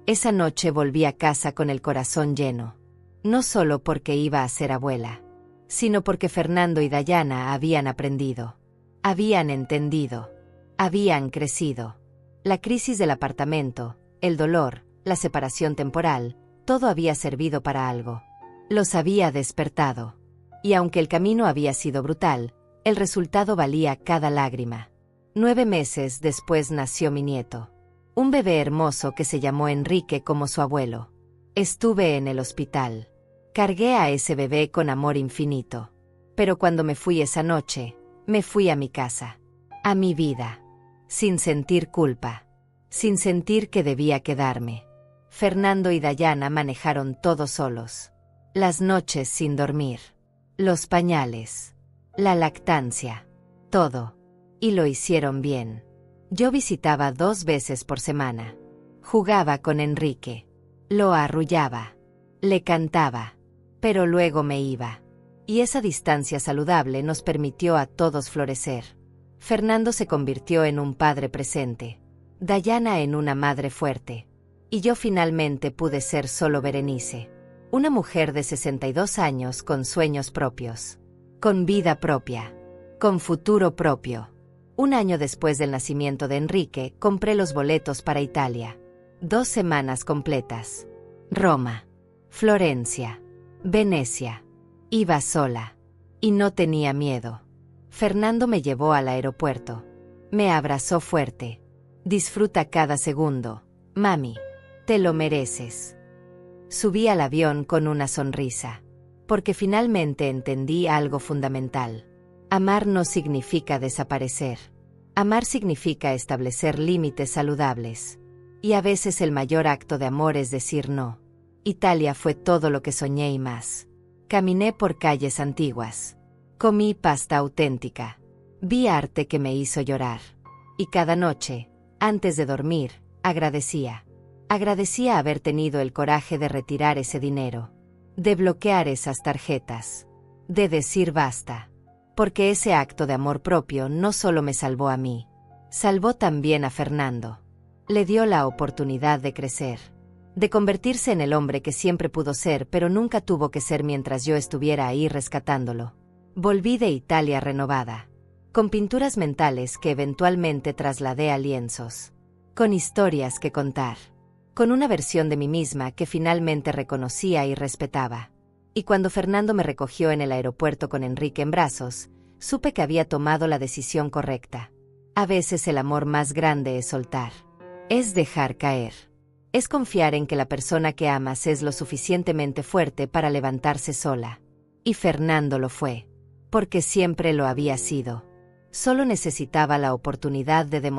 Esa noche volví a casa con el corazón lleno. No solo porque iba a ser abuela, sino porque Fernando y Dayana habían aprendido. Habían entendido. Habían crecido. La crisis del apartamento, el dolor, la separación temporal, todo había servido para algo. Los había despertado. Y aunque el camino había sido brutal, el resultado valía cada lágrima. 9 meses después nació mi nieto. Un bebé hermoso que se llamó Enrique como su abuelo. Estuve en el hospital. Cargué a ese bebé con amor infinito. Pero cuando me fui esa noche, me fui a mi casa. A mi vida. Sin sentir culpa. Sin sentir que debía quedarme. Fernando y Dayana manejaron todo solos. Las noches sin dormir. Los pañales. La lactancia. Todo. Y lo hicieron bien. Yo visitaba 2 veces por semana. Jugaba con Enrique. Lo arrullaba. Le cantaba. Pero luego me iba. Y esa distancia saludable nos permitió a todos florecer. Fernando se convirtió en un padre presente. Dayana en una madre fuerte. Y yo finalmente pude ser solo Berenice. Una mujer de 62 años con sueños propios. Con vida propia. Con futuro propio. 1 año después del nacimiento de Enrique, compré los boletos para Italia. 2 semanas completas. Roma. Florencia. Venecia. Iba sola. Y no tenía miedo. Fernando me llevó al aeropuerto. Me abrazó fuerte. Disfruta cada segundo, mami. Te lo mereces. Subí al avión con una sonrisa. Porque finalmente entendí algo fundamental. Amar no significa desaparecer. Amar significa establecer límites saludables. Y a veces el mayor acto de amor es decir no. Italia fue todo lo que soñé y más. Caminé por calles antiguas. Comí pasta auténtica. Vi arte que me hizo llorar. Y cada noche, antes de dormir, agradecía. Agradecía haber tenido el coraje de retirar ese dinero. De bloquear esas tarjetas. De decir basta. Porque ese acto de amor propio no solo me salvó a mí. Salvó también a Fernando. Le dio la oportunidad de crecer. De convertirse en el hombre que siempre pudo ser pero nunca tuvo que ser mientras yo estuviera ahí rescatándolo. Volví de Italia renovada. Con pinturas mentales que eventualmente trasladé a lienzos. Con historias que contar. Con una versión de mí misma que finalmente reconocía y respetaba. Y cuando Fernando me recogió en el aeropuerto con Enrique en brazos, supe que había tomado la decisión correcta. A veces el amor más grande es soltar. Es dejar caer. Es confiar en que la persona que amas es lo suficientemente fuerte para levantarse sola. Y Fernando lo fue. Porque siempre lo había sido. Solo necesitaba la oportunidad de demostrar